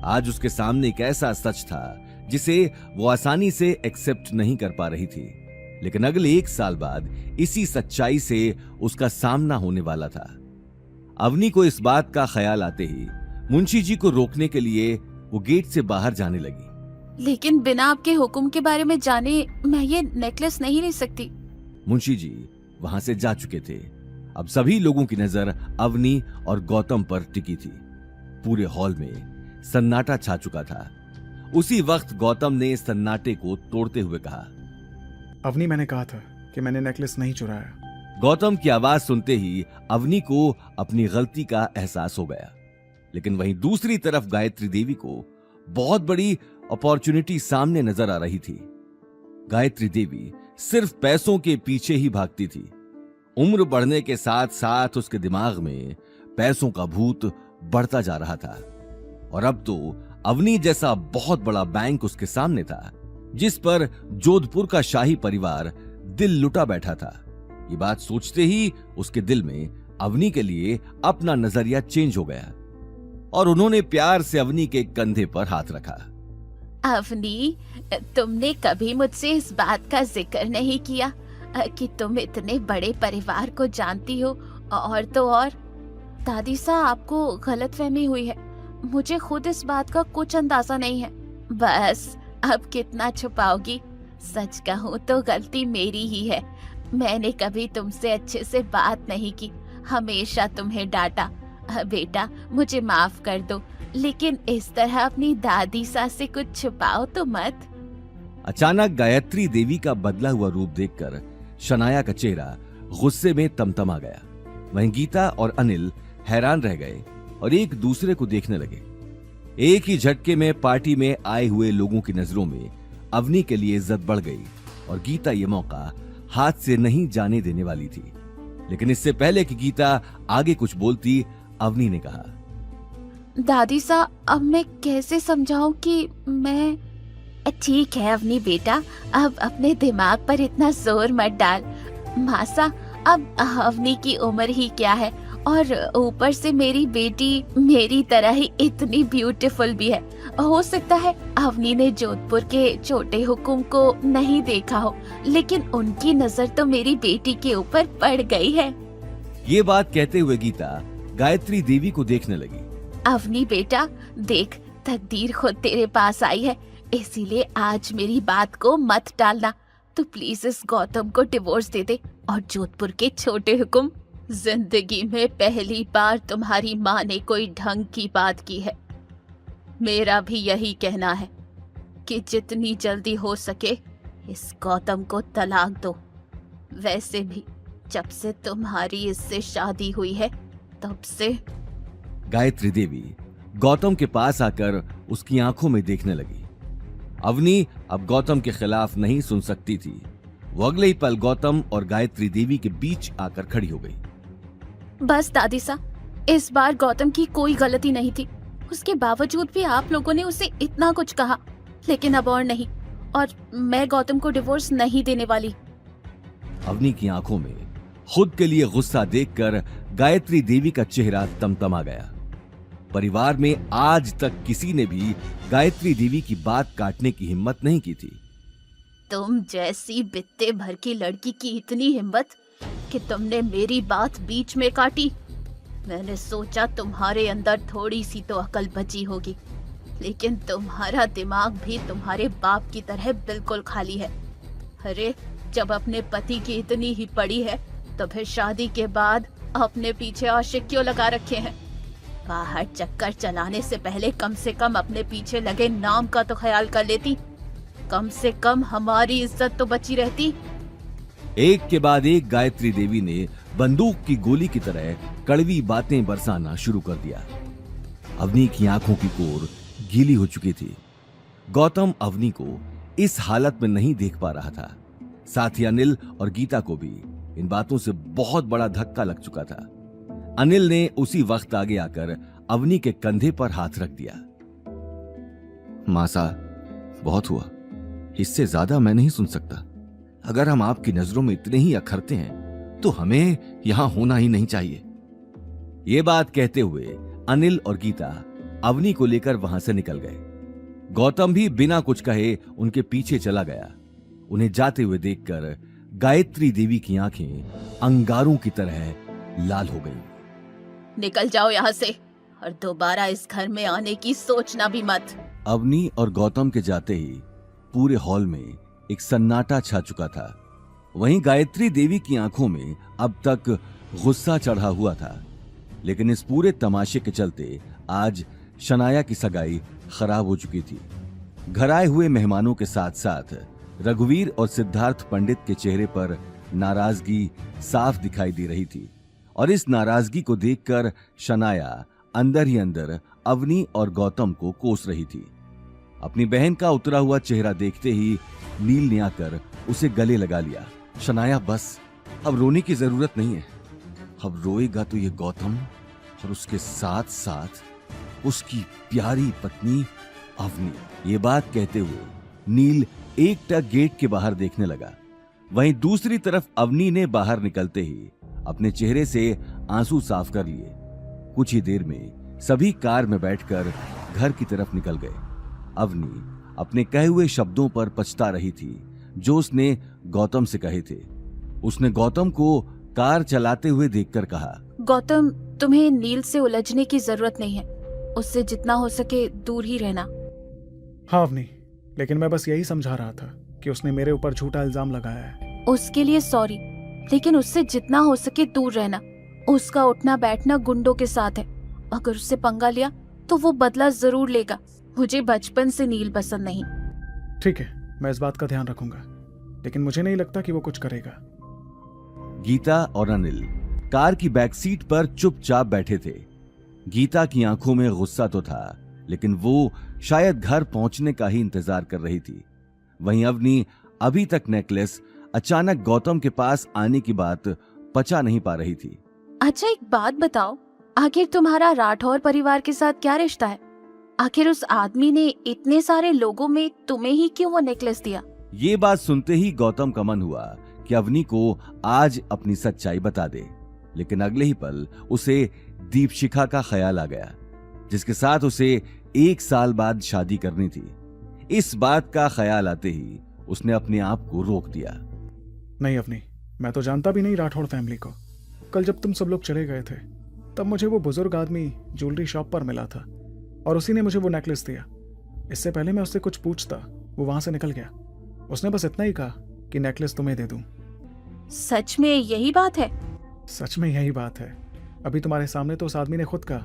आज उसके सामने एक ऐसा सच था जिसे वो आसानी से एक्सेप्ट नहीं कर पा रही थी, लेकिन अगले 1 साल बाद इसी सच्चाई से उसका सामना होने वाला था। अवनी को इस बात का ख्याल आते ही मुंशी जी को रोकने के लिए वो गेट से बाहर जाने लगी। लेकिन बिना आपके हुक्म के बारे में जाने मैं ये नेकलेस नहीं ले सकती। मुंशी जी वहां से जा चुके थे। अब सभी लोगों की नजर अवनी और गौतम पर टिकी थी। पूरे हॉल में सन्नाटा छा चुका था। उसी वक्त गौतम ने सन्नाटे को तोड़ते हुए कहा, अवनी, मैंने कहा था कि मैंने नेकलेस नहीं चुराया। गौतम की आवाज सुनते ही अवनी को अपनी गलती का एहसास हो गया, लेकिन वहीं दूसरी तरफ गायत्री देवी को बहुत बड़ी अपॉर्चुनिटी सामने नजर आ रही थी। गायत्री देवी सिर्फ पैसों के पीछे ही भागती थी। उम्र बढ़ने के साथ साथ उसके दिमाग में पैसों का भूत बढ़ता जा रहा था, और अब तो अवनी जैसा बहुत बड़ा बैंक उसके सामने था, जिस पर जोधपुर का शाही परिवार दिल लुटा बैठा था। ये बात सोचते ही उसके दिल में अवनी के लिए अपना नजरिया चेंज हो गया, और उन्होंने प्यार से अवनी के कंधे पर हाथ रखा। अवनी, तुमने कभी मुझसे इस बात का जिक्र नहीं किया कि तुम इतने बड़े परिवार को जानती हो, और तो और दादी सा आपको गलतफहमी हुई है। मुझे खुद इस बात का कुछ अंदाजा नहीं है। बस अब कितना छुपाओगी? सच कहूँ तो गलती मेरी ही है। मैंने कभी तुमसे अच्छे से बात नहीं की, हमेशा तुम्हें डांटा। बेटा मुझे माफ कर दो, लेकिन इस तरह अपनी दादी सा से कुछ छुपाओ तो मत। अचानक गायत्री देवी का बदला हुआ रूप देखकर शनाया का चेहरा गुस्से में तमतमा गया। वहीं गीता और अनिल हैरान रह गए और एक दूसरे को देखने लगे। एक ही झटके में पार्टी में आए हुए लोगों की नजरों में अवनी के लिए इज्जत बढ़ गई, और गीता ये मौका हाथ से नहीं जाने देने वाली थी। लेकिन इससे पहले कि गीता आगे कुछ बोलती, अवनी ने कहा, दादी सा, अब मैं कैसे समझाऊं कि मैं... ठीक है अवनी बेटा, अब अपने दिमाग पर इतना जोर मत डाल। मासा, अब अवनी की उम्र ही क्या है, और ऊपर से मेरी बेटी मेरी तरह ही इतनी ब्यूटीफुल भी है। हो सकता है अवनी ने जोधपुर के छोटे हुकुम को नहीं देखा हो, लेकिन उनकी नजर तो मेरी बेटी के ऊपर पड़ गई है। ये बात कहते हुए गीता गायत्री देवी को देखने लगी। अवनी बेटा देख, तकदीर खुद तेरे पास आई है, इसीलिए आज मेरी बात को मत टालना। तो प्लीज इस गौतम को डिवोर्स दे दे, और जोधपुर के छोटे हुकुम, जिंदगी में पहली बार तुम्हारी माँ ने कोई ढंग की बात की है। मेरा भी यही कहना है कि जितनी जल्दी हो सके इस गौतम को तलाक दो। वैसे भी जब से तुम्हारी इससे शादी हुई है तब से... गायत्री देवी गौतम के पास आकर उसकी आंखों में देखने लगी। अवनी अब गौतम के खिलाफ नहीं सुन सकती थी। वो अगले ही पल गौतम और गायत्री देवी के बीच आकर खड़ी हो गई। बस दादी सा, इस बार गौतम की कोई गलती नहीं थी। उसके बावजूद भी आप लोगों ने उसे इतना कुछ कहा, लेकिन अब और नहीं, और मैं गौतम को डिवोर्स नहीं देने वाली। अवनी की आंखों में खुद के लिए गुस्सा देखकर गायत्री देवी का चेहरा तमतमा गया। परिवार में आज तक किसी ने भी गायत्री देवी की बात काटने की हिम्मत नहीं की थी। तुम जैसी बित्ते भर की लड़की की इतनी हिम्मत कि तुमने मेरी बात बीच में काटी। मैंने सोचा तुम्हारे अंदर थोड़ी सी तो अकल बची होगी, लेकिन तुम्हारा दिमाग भी तुम्हारे बाप की तरह बिल्कुल खाली है। अरे जब अपने पति की इतनी ही पड़ी है तो फिर शादी के बाद अपने पीछे आशिक क्यों लगा रखे हैं? बाहर चक्कर चलाने से पहले कम से कम अपने पीछे लगे नाम का तो ख्याल कर लेती। कम से कम हमारी इज्जत तो बची रहती। एक के बाद एक गायत्री देवी ने बंदूक की गोली की तरह कड़वी बातें बरसाना शुरू कर दिया। अवनी की आंखों की कोर गीली हो चुकी थी। गौतम अवनी को इस हालत में नहीं देख पा रहा था। साथ ही अनिल और गीता को भी इन बातों से बहुत बड़ा धक्का लग चुका था। अनिल ने उसी वक्त आगे आकर अवनी के कंधे पर हाथ रख दिया। मासा, बहुत हुआ, इससे ज्यादा मैं नहीं सुन सकता। अगर हम आपकी नजरों में इतने ही अखरते हैं तो हमें यहां होना ही नहीं चाहिए। ये बात कहते हुए अनिल और गीता अवनी को लेकर वहां से निकल गए। गौतम भी बिना कुछ कहे उनके पीछे चला गया। उन्हें जाते हुए देखकर गायत्री देवी की आंखें अंगारों की तरह लाल हो गईं। निकल जाओ यहाँ से, और दोबारा इस घर में आने की सोचना भी मत। अवनी और गौतम के जाते ही पूरे हॉल में एक सन्नाटा छा चुका था। वहीं गायत्री देवी की आंखों में अब तक गुस्सा चढ़ा हुआ था, लेकिन इस पूरे तमाशे के चलते आज शनाया की सगाई खराब हो चुकी थी। घर आए हुए मेहमानों के साथ साथ रघुवीर और सिद्धार्थ पंडित के चेहरे पर नाराजगी साफ दिखाई दे रही थी और इस नाराजगी को देखकर शनाया अंदर ही अंदर अवनी और गौतम को कोस रही थी। अपनी बहन का उतरा हुआ चेहरा देखते ही नील ने आकर उसे गले लगा लिया। शनाया बस, अब रोने की जरूरत नहीं है। अब रोएगा तो ये गौतम और उसके साथ साथ उसकी प्यारी पत्नी अवनी। ये बात कहते हुए नील एकटक गेट के बाहर देखने लगा। वहीं दूसरी तरफ अवनी ने बाहर निकलते ही अपने चेहरे से आंसू साफ कर लिए। कुछ ही देर में सभी कार में बैठकर घर की तरफ निकल गए। अवनी अपने कहे हुए शब्दों पर पछता रही थी जो उसने गौतम से कहे थे। उसने गौतम को कार चलाते हुए देखकर कहा, गौतम, तुम्हें नील से उलझने की जरूरत नहीं है। उससे जितना हो सके दूर ही रहना। हाँ अवनी, लेकिन मैं बस यही समझा रहा था कि उसने मेरे ऊपर झूठा इल्जाम लगाया है। उसके लिए सॉरी, लेकिन उससे जितना हो सके दूर रहना। उसका उठना बैठना गुंडों के साथ है। अगर उससे पंगा लिया तो वो बदला जरूर लेगा। मुझे बचपन से नील पसंद नहीं। ठीक है, मैं इस बात का ध्यान रखूंगा, लेकिन मुझे नहीं लगता कि वो कुछ करेगा। गीता और अनिल कार की बैक सीट पर चुपचाप बैठे थे। गीता की आंखों में गुस्सा तो था, लेकिन वो शायद घर पहुंचने का ही इंतजार कर रही थी। वहीं अवनी अभी तक नेकलेस अचानक गौतम के पास आने की बात पचा नहीं पा रही थी। अच्छा, एक बात बताओ, आखिर तुम्हारा राठौर परिवार के साथ क्या रिश्ता है? आखिर उस आदमी ने इतने सारे लोगों में तुम्हें ही क्यों वो नेकलेस दिया? ये बात सुनते ही गौतम का मन हुआ कि अवनी को आज अपनी सच्चाई बता दे, लेकिन अगले ही पल उसे दीपशिखा का ख्याल आ गया, जिसके साथ उसे 1 साल बाद शादी करनी थी। इस बात का ख्याल आते ही उसने अपने आप को रोक दिया। नहीं अवनी, मैं तो जानता भी नहीं राठौड़ फैमिली को। कल जब तुम सब लोग चले गए थे तब मुझे वो बुजुर्ग आदमी ज्वेलरी शॉप पर मिला था और उसी ने मुझे वो नेकलेस दिया। इससे पहले मैं उससे कुछ पूछता, वो वहां से निकल गया। उसने बस इतना ही कहा कि नेकलेस तुम्हें दे दूं। सच में यही बात है? सच में यही बात है। अभी तुम्हारे सामने तो उस आदमी ने खुद कहा।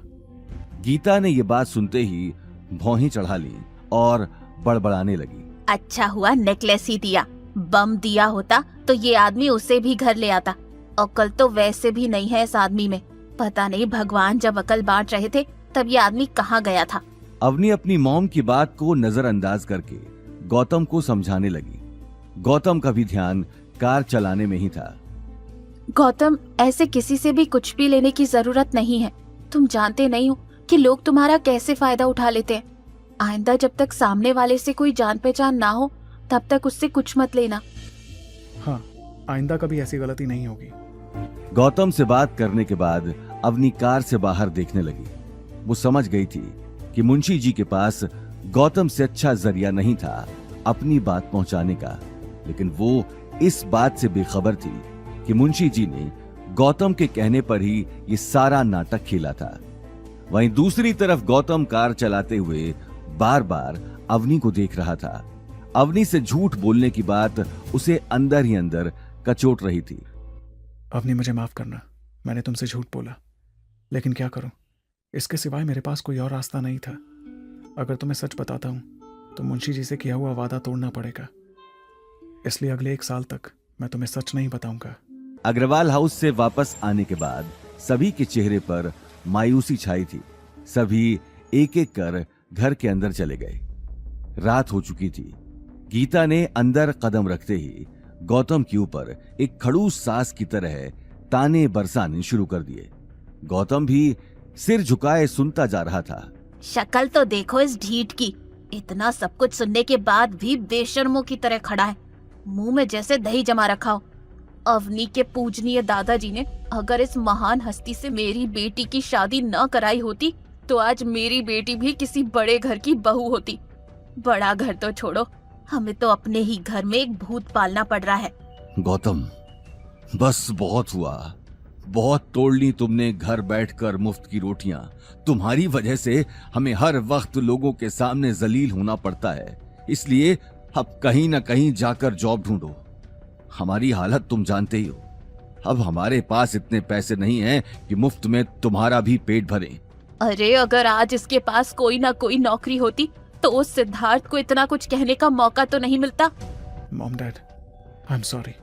गीता ने ये बात सुनते ही भौहें चढ़ा ली और बड़बड़ाने लगी। अच्छा हुआ नेकलेस ही दिया। बम दिया होता तो ये आदमी उसे भी घर ले आता। अकल तो वैसे भी नहीं है इस आदमी में। पता नहीं भगवान जब अकल बांट रहे थे तब ये आदमी कहाँ गया था। अवनी अपनी मॉम की बात को नजरअंदाज करके गौतम को समझाने लगी। गौतम का भी ध्यान कार चलाने में ही था। गौतम, ऐसे किसी से भी कुछ भी लेने की जरूरत नहीं है। तुम जानते नहीं हो कि लोग तुम्हारा कैसे फायदा उठा लेते हैं। आइंदा जब तक सामने वाले से कोई जान पहचान ना हो तब तक उससे कुछ मत लेना। हाँ, आइंदा कभी ऐसी गलती नहीं होगी। गौतम से बात करने के बाद अवनी कार से बाहर देखने लगी। वो समझ गई थी कि मुंशी जी के पास गौतम से अच्छा जरिया नहीं था अपनी बात पहुंचाने का, लेकिन वो इस बात से बेखबर थी कि मुंशी जी ने गौतम के कहने पर ही ये सारा नाटक खेला था। वहीं दूसरी तरफ गौतम कार चलाते हुए बार बार अवनी को देख रहा था। अवनी से झूठ बोलने की बात उसे अंदर ही अंदर कचोट रही थी। अवनी, मुझे माफ करना, मैंने तुमसे झूठ बोला, लेकिन क्या करूं, इसके सिवाय मेरे पास कोई और रास्ता नहीं था। अगर तुम्हें सच बताता हूं तो मुंशी जी से किया हुआ वादा तोड़ना पड़ेगा, इसलिए अगले 1 साल तक मैं तुम्हें सच नहीं बताऊंगा। अग्रवाल हाउस से वापस आने के बाद सभी के चेहरे पर मायूसी छाई थी। सभी एक एक कर घर के अंदर चले गए। रात हो चुकी थी। गीता ने अंदर कदम रखते ही गौतम के ऊपर एक खड़ूस सास की तरह ताने बरसाने शुरू कर दिए। गौतम भी सिर झुकाए सुनता जा रहा था। शक्ल तो देखो इस ढीठ की। इतना सब कुछ सुनने के बाद भी बेशर्मों की तरह खड़ा है, मुंह में जैसे दही जमा रखा हो। अवनी के पूजनीय दादाजी ने अगर इस महान हस्ती से मेरी बेटी की शादी न कराई होती तो आज मेरी बेटी भी किसी बड़े घर की बहू होती। बड़ा घर तो छोड़ो, हमें तो अपने ही घर में एक भूत पालना पड़ रहा है। गौतम, बस बहुत हुआ। बहुत तोड़ ली तुमने घर बैठकर मुफ्त की रोटियां। तुम्हारी वजह से हमें हर वक्त लोगों के सामने जलील होना पड़ता है, इसलिए अब कहीं ना कहीं जाकर जॉब ढूंढो। हमारी हालत तुम जानते ही हो। अब हमारे पास इतने पैसे नहीं हैं कि मुफ्त में तुम्हारा भी पेट भरे। अरे अगर आज इसके पास कोई ना कोई नौकरी होती तो उस सिद्धार्थ को इतना कुछ कहने का मौका तो नहीं मिलता। Mom, dad, I am sorry.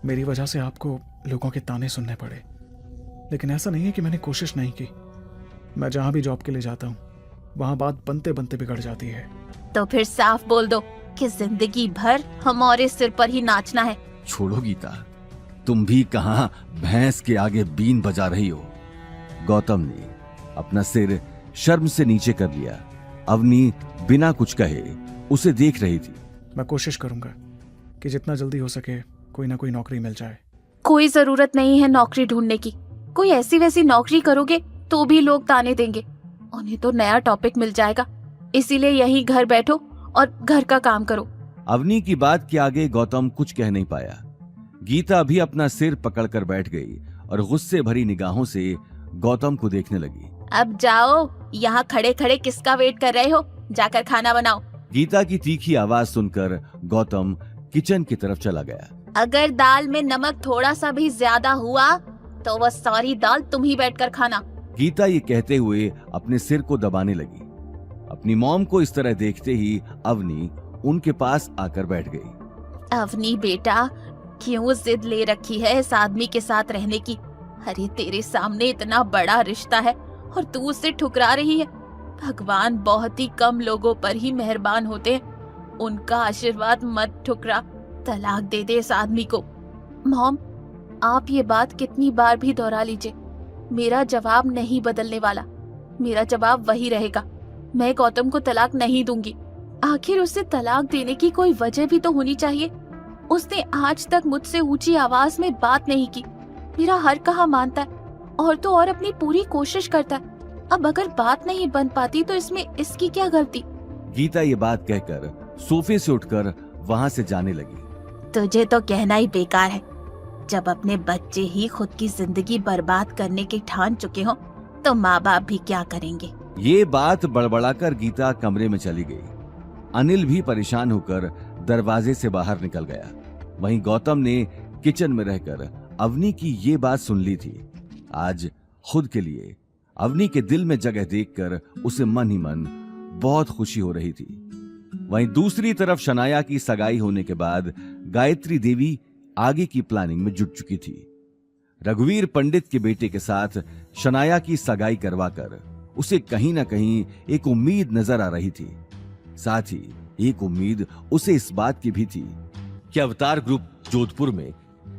मेरी वजह से आपको लोगों के ताने सुनने पड़े, लेकिन ऐसा नहीं है कि मैंने कोशिश नहीं की। मैं जहां भी जॉब के लिए जाता हूँ वहां बात बनते बनते बिगड़ जाती है। तो फिर साफ बोल दो कि जिंदगी भर हमारे सिर पर ही नाचना है। छोड़ो गीता, तुम भी कहां भैंस के आगे बीन बजा रही हो। गौतम ने अपना सिर शर्म से नीचे कर लिया। अवनी बिना कुछ कहे उसे देख रही थी। मैं कोशिश करूंगा कि जितना जल्दी हो सके कोई ना कोई नौकरी मिल जाए। कोई जरूरत नहीं है नौकरी ढूंढने की। कोई ऐसी वैसी नौकरी करोगे तो भी लोग ताने देंगे। उन्हें तो नया टॉपिक मिल जाएगा, इसीलिए यहीं घर बैठो और घर का काम करो। अवनी की बात के आगे गौतम कुछ कह नहीं पाया। गीता भी अपना सिर पकड़कर बैठ गई और गुस्से भरी निगाहों से गौतम को देखने लगी। अब जाओ, यहाँ खड़े खड़े किसका वेट कर रहे हो? जाकर खाना बनाओ। गीता की तीखी आवाज सुनकर गौतम किचन की तरफ चला गया। अगर दाल में नमक थोड़ा सा भी ज्यादा हुआ तो वह सारी दाल तुम ही बैठकर खाना। गीता ये कहते हुए अपने सिर को दबाने लगी। अपनी मॉम को इस तरह देखते ही अवनी उनके पास आकर बैठ गई। अवनी बेटा, क्यों जिद ले रखी है इस आदमी के साथ रहने की? अरे तेरे सामने इतना बड़ा रिश्ता है और तू उसे ठुकरा रही है। भगवान बहुत ही कम लोगों पर ही मेहरबान होते हैं, उनका आशीर्वाद मत ठुकरा। तलाक दे दे इस आदमी को। मॉम, आप ये बात कितनी बार भी दोहरा लीजिए, मेरा जवाब नहीं बदलने वाला। मेरा जवाब वही रहेगा, मैं गौतम को तलाक नहीं दूंगी। आखिर उसे तलाक देने की कोई वजह भी तो होनी चाहिए। उसने आज तक मुझसे ऊंची आवाज में बात नहीं की, मेरा हर कहा मानता है और तो और अपनी पूरी कोशिश करता है। अब अगर बात नहीं बन पाती तो इसमें इसकी क्या गलती? गीता ये बात कहकर सोफे से उठकर वहां से जाने लगी। तुझे तो कहना ही बेकार है। जब अपने बच्चे ही खुद की जिंदगी बर्बाद करने की ठान चुके हो तो माँ बाप भी क्या करेंगे? ये बात बड़बड़ाकर गीता कमरे में चली गई। अनिल भी परेशान होकर दरवाजे से बाहर निकल गया। वहीं गौतम ने किचन में रहकर अवनी की ये बात सुन ली थी। आज खुद के लिए अवनी के दिल में जगह देखकर उसे मन ही मन बहुत खुशी हो रही थी। वहीं दूसरी तरफ शनाया की सगाई होने के बाद गायत्री देवी आगे की प्लानिंग में जुट चुकी थी। रघुवीर पंडित के बेटे के साथ शनाया की सगाई करवाकर उसे कहीं ना कहीं एक उम्मीद नजर आ रही थी। साथ ही एक उम्मीद उसे इस बात की भी थी कि अवतार ग्रुप जोधपुर में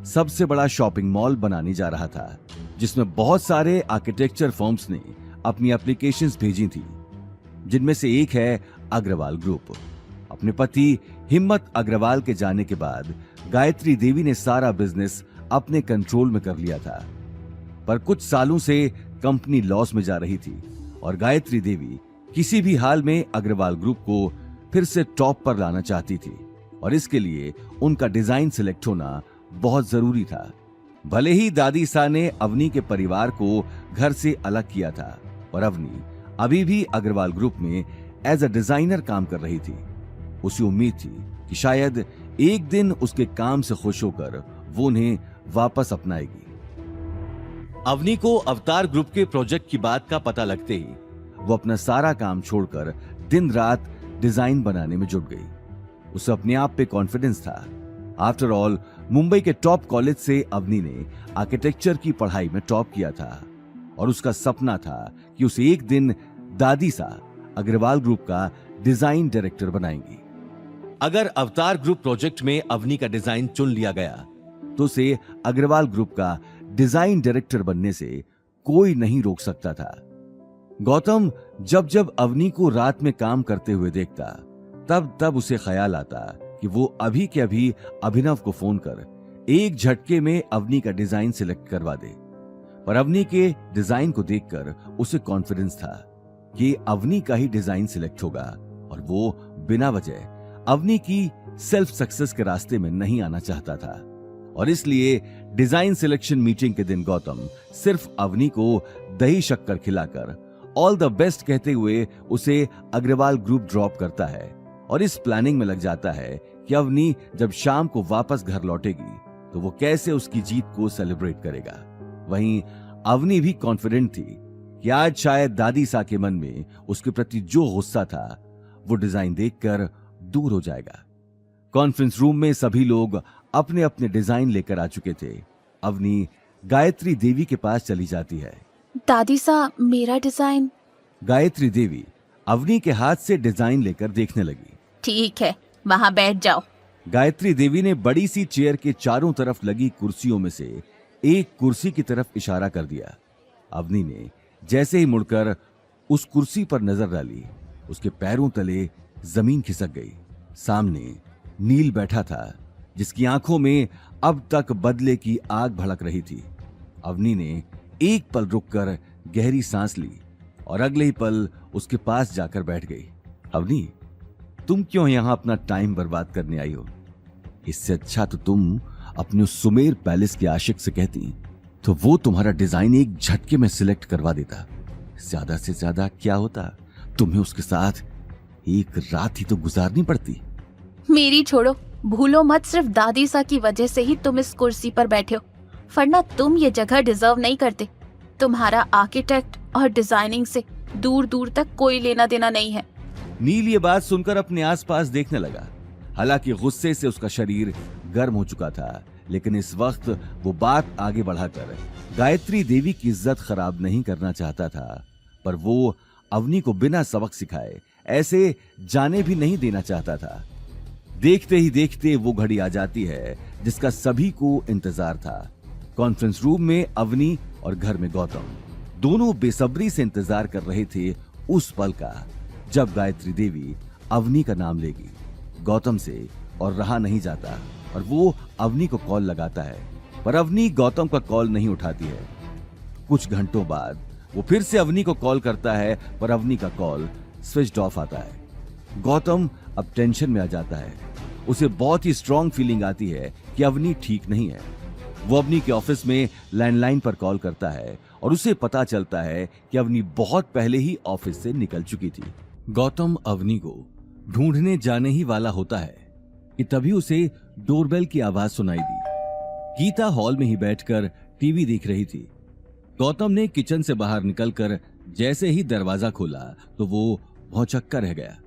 सबसे बड़ा शॉपिंग मॉल बनाने जा रहा था, जिसमें बहुत सारे आर्किटेक्चर फर्म्स ने अपनी एप्लीकेशंस भेजी थी, जिनमें से एक है अग्रवाल ग्रुप। अपने पति हिम्मत अग्रवाल के जाने के बाद गायत्री देवी ने सारा बिजनेस अपने कंट्रोल में कर लिया था, पर कुछ सालों से कंपनी लॉस में जा रही थी और गायत्री देवी किसी भी हाल में अग्रवाल ग्रुप को फिर से टॉप पर लाना चाहती थी और इसके लिए उनका डिजाइन सिलेक्ट होना बहुत जरूरी था। भले ही दादी सा ने अवनी के परिवार को घर से अलग किया था और अवनी अभी भी अग्रवाल ग्रुप में एज अ डिजाइनर काम कर रही थी। उसे उम्मीद थी कि शायद एक दिन उसके काम से खुश होकर वो उन्हें वापस अपनाएगी। अवनी को अवतार ग्रुप के प्रोजेक्ट की बात का पता लगते ही वो अपना सारा काम छोड़कर दिन रात डिजाइन बनाने में जुट गई। उसे अपने आप पे कॉन्फिडेंस था। आफ्टर ऑल मुंबई के टॉप कॉलेज से अवनी ने आर्किटेक्चर की पढ़ाई में टॉप किया था और उसका सपना था कि उसे एक दिन दादी सा अग्रवाल ग्रुप का डिजाइन डायरेक्टर बनाएंगी। अगर अवतार ग्रुप प्रोजेक्ट में अवनी का डिजाइन चुन लिया गया तो उसे अग्रवाल ग्रुप का डिजाइन डायरेक्टर बनने से कोई नहीं रोक सकता था। गौतम जब जब अवनी को रात में काम करते हुए देखता तब तब उसे ख्याल आता कि वो अभी के अभी अभिनव को फोन कर एक झटके में अवनी का डिजाइन सिलेक्ट करवा दे। पर अवनी के डिजाइन को देखकर उसे कॉन्फिडेंस था कि अवनी का ही डिजाइन सिलेक्ट होगा और वो बिना वजह अवनी की सेल्फ सक्सेस के रास्ते में नहीं आना चाहता था। और इसलिए डिजाइन सिलेक्शन मीटिंग के दिन गौतम सिर्फ अवनी को दही शक्कर खिलाकर ऑल द बेस्ट कहते हुए उसे अग्रवाल ग्रुप ड्रॉप करता है और इस प्लानिंग में लग जाता है कि अवनी जब शाम को वापस घर लौटेगी तो वो कैसे उसकी जीत को सेलिब्रेट करेगा। वहीं अवनी भी कॉन्फिडेंट थी कि आज शायद दादी सा के मन में उसके प्रति जो गुस्सा था वो डिजाइन देखकर दूर हो जाएगा। कॉन्फ्रेंस रूम में सभी लोग अपने अपने डिजाइन लेकर आ चुके थे, अवनी गायत्री देवी के पास चली जाती है। दादी सा, मेरा डिजाइन। गायत्री देवी अवनी के हाथ से डिजाइन लेकर देखने लगी। ठीक है, वहाँ बैठ जाओ। गायत्री देवी ने बड़ी सी चेयर के चारों तरफ लगी कुर्सियों में से एक कुर्सी की तरफ इशारा कर दिया। अवनी ने जैसे ही मुड़कर उस कुर्सी पर नजर डाली, उसके पैरों तले जमीन खिसक गई। सामने नील बैठा था, जिसकी आंखों में अब तक बदले की आग भड़क रही थी। अवनी ने एक पल रुककर गहरी सांस ली और अगले ही पल उसके पास जाकर बैठ गई। अवनी, तुम क्यों यहां अपना टाइम बर्बाद करने आई हो? इससे अच्छा तो तुम अपने उस सुमेर पैलेस के आशिक से कहती तो वो तुम्हारा डिजाइन एक झटके में सिलेक्ट करवा देता। ज्यादा से ज्यादा क्या होता, तुम्हें उसके साथ एक रात ही तो गुजारनी पड़ती। मेरी छोड़ो, भूलो मत सिर्फ दादी सा की वजह से ही तुम इस कुर्सी पर बैठे हो, वरना तुम ये जगह डिजर्व नहीं करते। तुम्हारा आर्किटेक्ट और डिजाइनिंग से दूर दूर तक कोई लेना देना नहीं है। नील ये बात सुनकर अपने आसपास देखने लगा। हालांकि गुस्से से उसका शरीर गर्म हो चुका था, लेकिन इस वक्त वो बात आगे बढ़ाकर गायत्री देवी की इज्जत खराब नहीं करना चाहता था, पर वो अवनी को बिना सबक सिखाए ऐसे जाने भी नहीं देना चाहता था। देखते ही देखते वो घड़ी आ जाती है जिसका सभी को इंतजार था। कॉन्फ्रेंस रूम में अवनी और घर में गौतम दोनों बेसब्री से इंतजार कर रहे थे उस पल का जब गायत्री देवी अवनी का नाम लेगी। गौतम से और रहा नहीं जाता और वो अवनी को कॉल लगाता है, पर अवनी गौतम का कॉल नहीं उठाती है। कुछ घंटों बाद वो फिर से अवनी को कॉल करता है, पर अवनी का कॉल स्विच ऑफ आता है। गौतम अब टेंशन में आ जाता है। उसे बहुत ही स्ट्रॉन्ग फीलिंग आती है कि अवनी ठीक नहीं है। वो अवनी के ऑफिस में लैंडलाइन पर कॉल करता है और उसे पता चलता है कि अवनी बहुत पहले ही ऑफिस से निकल चुकी थी। गौतम अवनी को ढूंढने जाने ही वाला होता है कि तभी उसे डोरबेल की आवाज सुनाई दी। गीता हॉल में ही बैठकर टीवी देख रही थी। गौतम ने किचन से बाहर निकलकर जैसे ही दरवाजा खोला तो वो भौचक्का रह गया।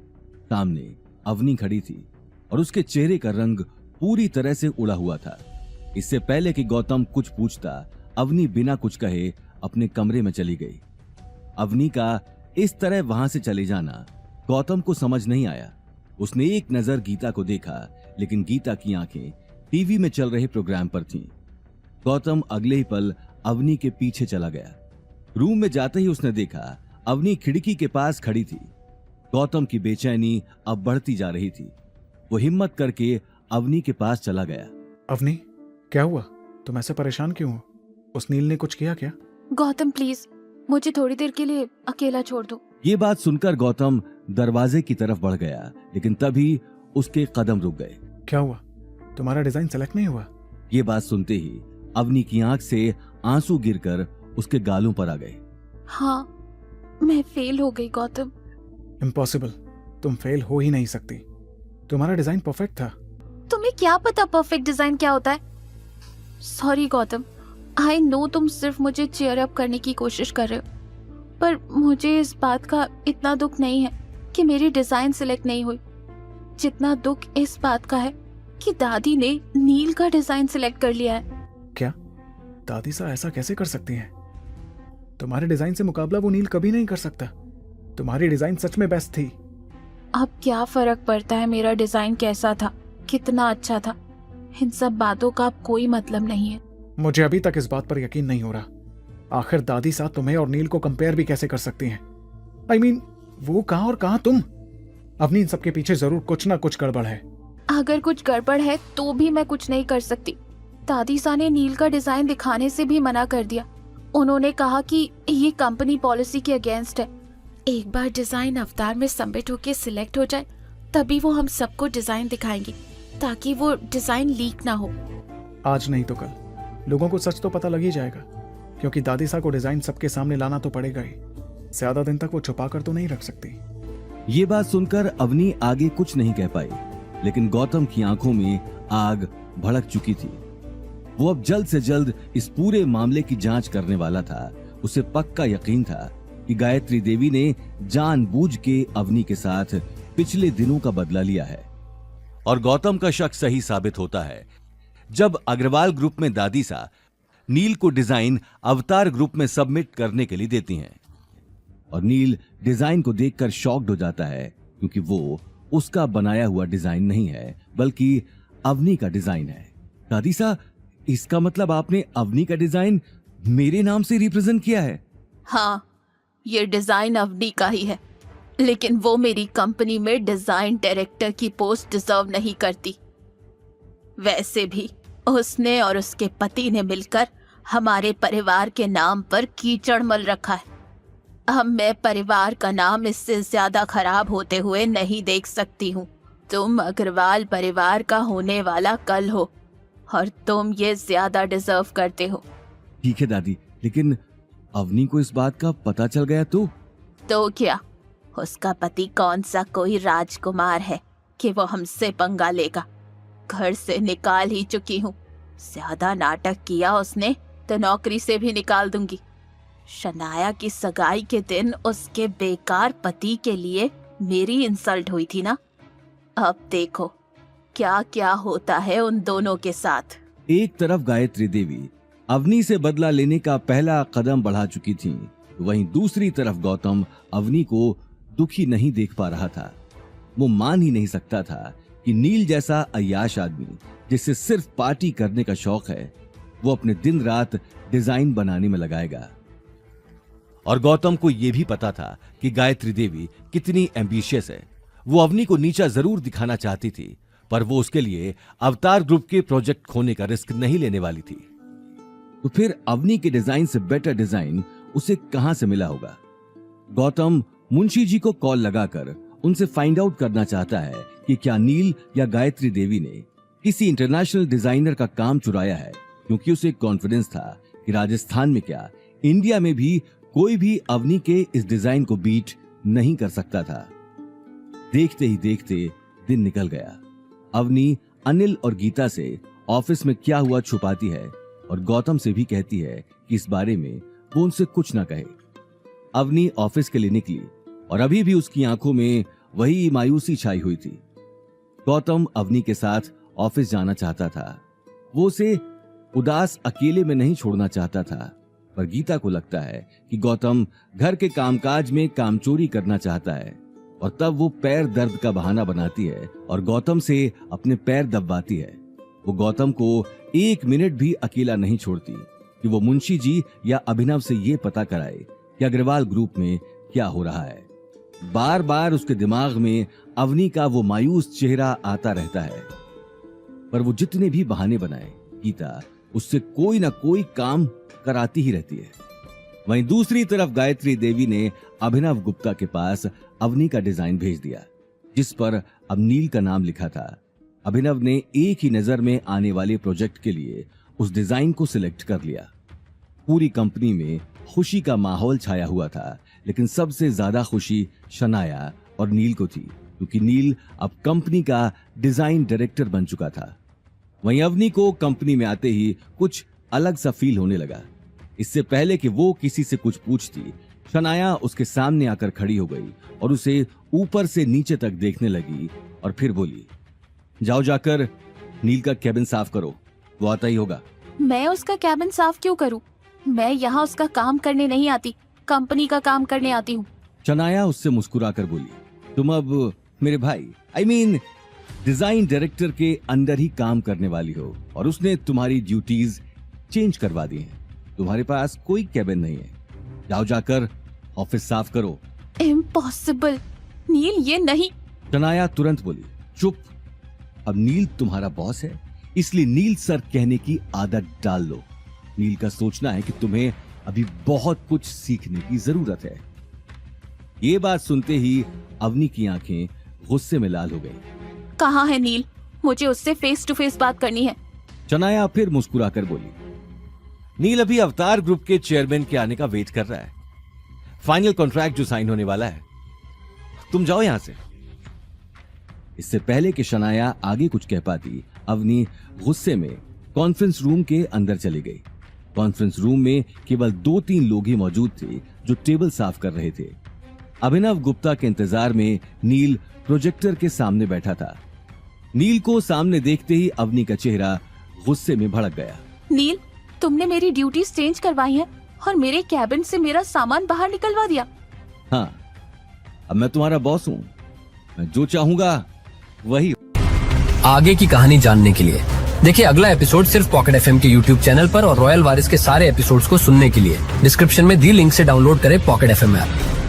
सामने अवनी खड़ी थी और उसके चेहरे का रंग पूरी तरह से उड़ा हुआ था। इससे पहले कि गौतम कुछ पूछता, अवनी बिना कुछ कहे अपने कमरे में चली गई। अवनी का इस तरह वहां से चले जाना गौतम को समझ नहीं आया। उसने एक नजर गीता को देखा, लेकिन गीता की आंखें टीवी में चल रहे प्रोग्राम पर थीं। गौतम अगले ही पल अवनी के पीछे चला गया। रूम में जाते ही उसने देखा अवनी खिड़की के पास खड़ी थी। गौतम की बेचैनी अब बढ़ती जा रही थी। वो हिम्मत करके अवनी के पास चला गया। अवनी, क्या हुआ? तुम ऐसे परेशान क्यों हो? उस नील ने कुछ किया क्या? गौतम प्लीज, मुझे थोड़ी देर के लिए अकेला छोड़ दो। ये बात सुनकर गौतम दरवाजे की तरफ बढ़ गया, लेकिन तभी उसके कदम रुक गए। क्या हुआ? तुम्हारा डिजाइन सेलेक्ट नहीं हुआ? ये बात सुनते ही अवनी की आंख से आंसू गिरकर उसके गालों पर आ गए। हाँ, मैं फेल हो गई गौतम। इम्पॉसिबल, तुम फेल हो ही नहीं सकती। तुम्हारा डिजाइन परफेक्ट था। तुम्हें क्या पता परफेक्ट डिजाइन क्या होता है? सॉरी गौतम, आई नो तुम सिर्फ मुझे चीयर अप करने की कोशिश कर रहे हो, पर मुझे इस बात का इतना दुख नहीं है कि मेरी डिजाइन सिलेक्ट नहीं हुई, जितना दुख इस बात का है कि दादी ने नील का डिजाइन सिलेक्ट कर लिया है। क्या दादी सा ऐसा कैसे कर सकती हैं? तुम्हारे डिजाइन से मुकाबला वो नील कभी नहीं कर सकता। तुम्हारी डिजाइन सच में बेस्ट थी। अब क्या फर्क पड़ता है मेरा डिजाइन कैसा था, कितना अच्छा था? इन सब बातों का अब कोई मतलब नहीं है। मुझे अभी तक इस बात पर यकीन नहीं हो रहा। आखिर दादी सा तुम्हें और नील को कंपेयर भी कैसे कर सकती हैं? I mean, वो कहां और कहां तुम? अवनी, इन सबके पीछे जरूर कुछ ना कुछ गड़बड़ है। अगर कुछ गड़बड़ है तो भी मैं कुछ नहीं कर सकती। दादी सा ने नील का डिजाइन दिखाने से भी मना कर दिया। उन्होंने कहा कि ये कंपनी पॉलिसी के अगेंस्ट है। एक बार डिजाइन अवतार में सबमिट होके सिलेक्ट हो जाए तभी वो हम सबको डिजाइन दिखाएंगे, ताकि वो डिजाइन लीक ना हो। आज नहीं तो कल लोगों को सच तो पता लग ही जाएगा, क्योंकि दादी सा को डिजाइन सबके सामने लाना तो पड़ेगा ही। ज्यादा दिन तक वो छुपा कर तो नहीं रख सकती। ये बात सुनकर अवनी आगे कुछ नहीं कह पाई, लेकिन गौतम की आंखों में आग भड़क चुकी थी। वो अब जल्द से जल्द इस पूरे मामले की जांच करने वाला था। उसे पक्का यकीन था कि गायत्री देवी ने जानबूझ के अवनी के साथ पिछले दिनों का बदला लिया है, और गौतम का शक सही साबित होता है। जब अग्रवाल ग्रुप में दादी सा नील को डिजाइन अवतार ग्रुप में सबमिट करने के लिए देती हैं और नील डिजाइन को देखकर शॉक्ड हो जाता है क्योंकि वो उसका बनाया हुआ डिजाइन नहीं है बल्कि अवनी का डिजाइन है। दादी सा, इसका मतलब आपने अवनी का डिजाइन मेरे नाम से रिप्रेजेंट किया है? हाँ, ये डिजाइन अवनी का ही है, लेकिन वो मेरी कंपनी में डिजाइन डायरेक्टर की पोस्ट डिजर्व नहीं करती। वैसे भी उसने और उसके पति ने मिलकर हमारे परिवार के नाम पर कीचड़ मल रखा है। अब मैं परिवार का नाम इससे ज्यादा खराब होते हुए नहीं देख सकती हूँ। तुम अग्रवाल परिवार का होने वाला कल हो और तुम ये ज्यादा डिजर्व करते हो। ठीक है दादी, लेकिन अवनी को इस बात का पता चल गया तो क्या उसका पति कौन सा कोई राजकुमार है कि वो हमसे पंगा लेगा? घर से निकाल ही चुकी हूँ। ज्यादा नाटक किया उसने तो नौकरी से भी निकाल दूंगी। शनाया की सगाई के दिन उसके बेकार पति के लिए मेरी इंसल्ट हुई थी ना। अब देखो क्या क्या होता है उन दोनों के साथ। एक तरफ गायत्री देवी अवनी से बदला लेने का पहला कदम बढ़ा चुकी थी, वहीं दूसरी तरफ गौतम अवनी को दुखी नहीं देख पा रहा था। वो मान ही नहीं सकता था कि नील जैसा अय्याश आदमी जिससे सिर्फ पार्टी करने का शौक है, वो अपने दिन रात डिजाइन बनाने में लगाएगा। और गौतम को यह भी पता था कि गायत्री देवी कितनी एम्बिशियस है। वो अवनी को नीचा जरूर दिखाना चाहती थी, पर वो उसके लिए अवतार ग्रुप के प्रोजेक्ट खोने का रिस्क नहीं लेने वाली थी। तो फिर अवनी के डिजाइन से बेटर डिजाइन उसे कहां से मिला होगा? गौतम मुंशी जी को कॉल लगाकर उनसे फाइंड आउट करना चाहता है कि क्या नील या गायत्री देवी ने किसी इंटरनेशनल डिजाइनर का काम चुराया है, क्योंकि उसे कॉन्फिडेंस था कि राजस्थान में क्या इंडिया में भी कोई भी अवनी के इस डिजाइन को बीट नहीं कर सकता था। देखते ही देखते दिन निकल गया। अवनी अनिल और गीता से ऑफिस में क्या हुआ छुपाती है और गौतम से भी कहती है कि इस बारे में वो उनसे कुछ ना कहे। अवनी ऑफिस के लिए निकली और अभी भी उसकी आंखों में वही मायूसी छाई हुई थी। गौतम अवनी के साथ ऑफिस जाना चाहता था। वो उसे उदास अकेले में नहीं छोड़ना चाहता था, पर गीता को लगता है कि गौतम घर के कामकाज में कामचोरी करना चाहता है और तब वो पैर दर्द का बहाना बनाती है और गौतम से अपने पैर दबवाती है। वो गौतम को एक मिनट भी अकेला नहीं छोड़ती कि वो मुंशी जी या अभिनव से ये पता कराए कि अग्रवाल ग्रुप में क्या हो रहा है। बार बार उसके दिमाग में अवनी का वो मायूस चेहरा आता रहता है, पर वो जितने भी बहाने बनाए गीता उससे कोई ना कोई काम कराती ही रहती है। वहीं दूसरी तरफ गायत्री देवी ने अभिनव गुप्ता के पास अवनी का डिजाइन भेज दिया, जिस पर अब नील का नाम लिखा था। अभिनव ने एक ही नजर में आने वाले प्रोजेक्ट के लिए उस डिजाइन को सिलेक्ट कर लिया। पूरी कंपनी में खुशी का माहौल छाया हुआ था, लेकिन सबसे ज्यादा खुशी शनाया और नील को थी, क्योंकि नील अब कंपनी का डिजाइन डायरेक्टर बन चुका था। वहीं अवनी को कंपनी में आते ही कुछ अलग सा फील होने लगा। इससे पहले कि वो किसी से कुछ पूछती, शनाया उसके सामने आकर खड़ी हो गई और उसे ऊपर से नीचे तक देखने लगी और फिर बोली, जाओ जाकर नील का कैबिन साफ करो, वो आता ही होगा। मैं उसका कैबिन साफ क्यों करूं? मैं यहाँ उसका काम करने नहीं आती, कंपनी का काम करने आती हूँ। शनाया उससे मुस्कुराकर बोली, तुम अब मेरे भाई डिजाइन डायरेक्टर के अंडर ही काम करने वाली हो और उसने तुम्हारी ड्यूटीज चेंज करवा दी हैं। तुम्हारे पास कोई कैबिन नहीं है, जाओ जाकर ऑफिस साफ करो। इम्पॉसिबल नील, ये नहीं। शनाया तुरंत बोली, चुप, अब नील तुम्हारा बॉस है, इसलिए नील सर कहने की आदत डाल लो। नील का सोचना है कि तुम्हें अभी बहुत कुछ सीखने की जरूरत है। ये बात सुनते ही अवनी की आंखें गुस्से में लाल हो गई। कहाँ है नील? मुझे उससे फेस टू फेस बात करनी है। शनाया फिर मुस्कुराकर बोली, नील अभी अवतार ग्रुप के चेयरमैन के आने का वेट कर रहा है। फाइनल कॉन्ट्रैक्ट जो साइन होने वाला है, तुम जाओ यहां से। इससे पहले कि शनाया आगे कुछ कह पाती, अवनी गुस्से में कॉन्फ्रेंस रूम के अंदर चली गई। कॉन्फ्रेंस रूम में केवल 2-3 लोग ही मौजूद थे जो टेबल साफ कर रहे थे। अभिनव गुप्ता के इंतजार में नील प्रोजेक्टर के सामने बैठा था। नील को सामने देखते ही अवनी का चेहरा गुस्से में भड़क गया। नील, तुमने मेरी ड्यूटीज चेंज करवाई है और मेरे कैबिन से मेरा सामान बाहर निकलवा दिया। हाँ, अब मैं तुम्हारा बॉस हूँ, मैं जो चाहूंगा वही। आगे की कहानी जानने के लिए देखिए अगला एपिसोड सिर्फ पॉकेट एफएम के यूट्यूब चैनल पर, और रॉयल वारिस के सारे एपिसोड्स को सुनने के लिए डिस्क्रिप्शन में दी लिंक से डाउनलोड करें पॉकेट एफएम ऐप।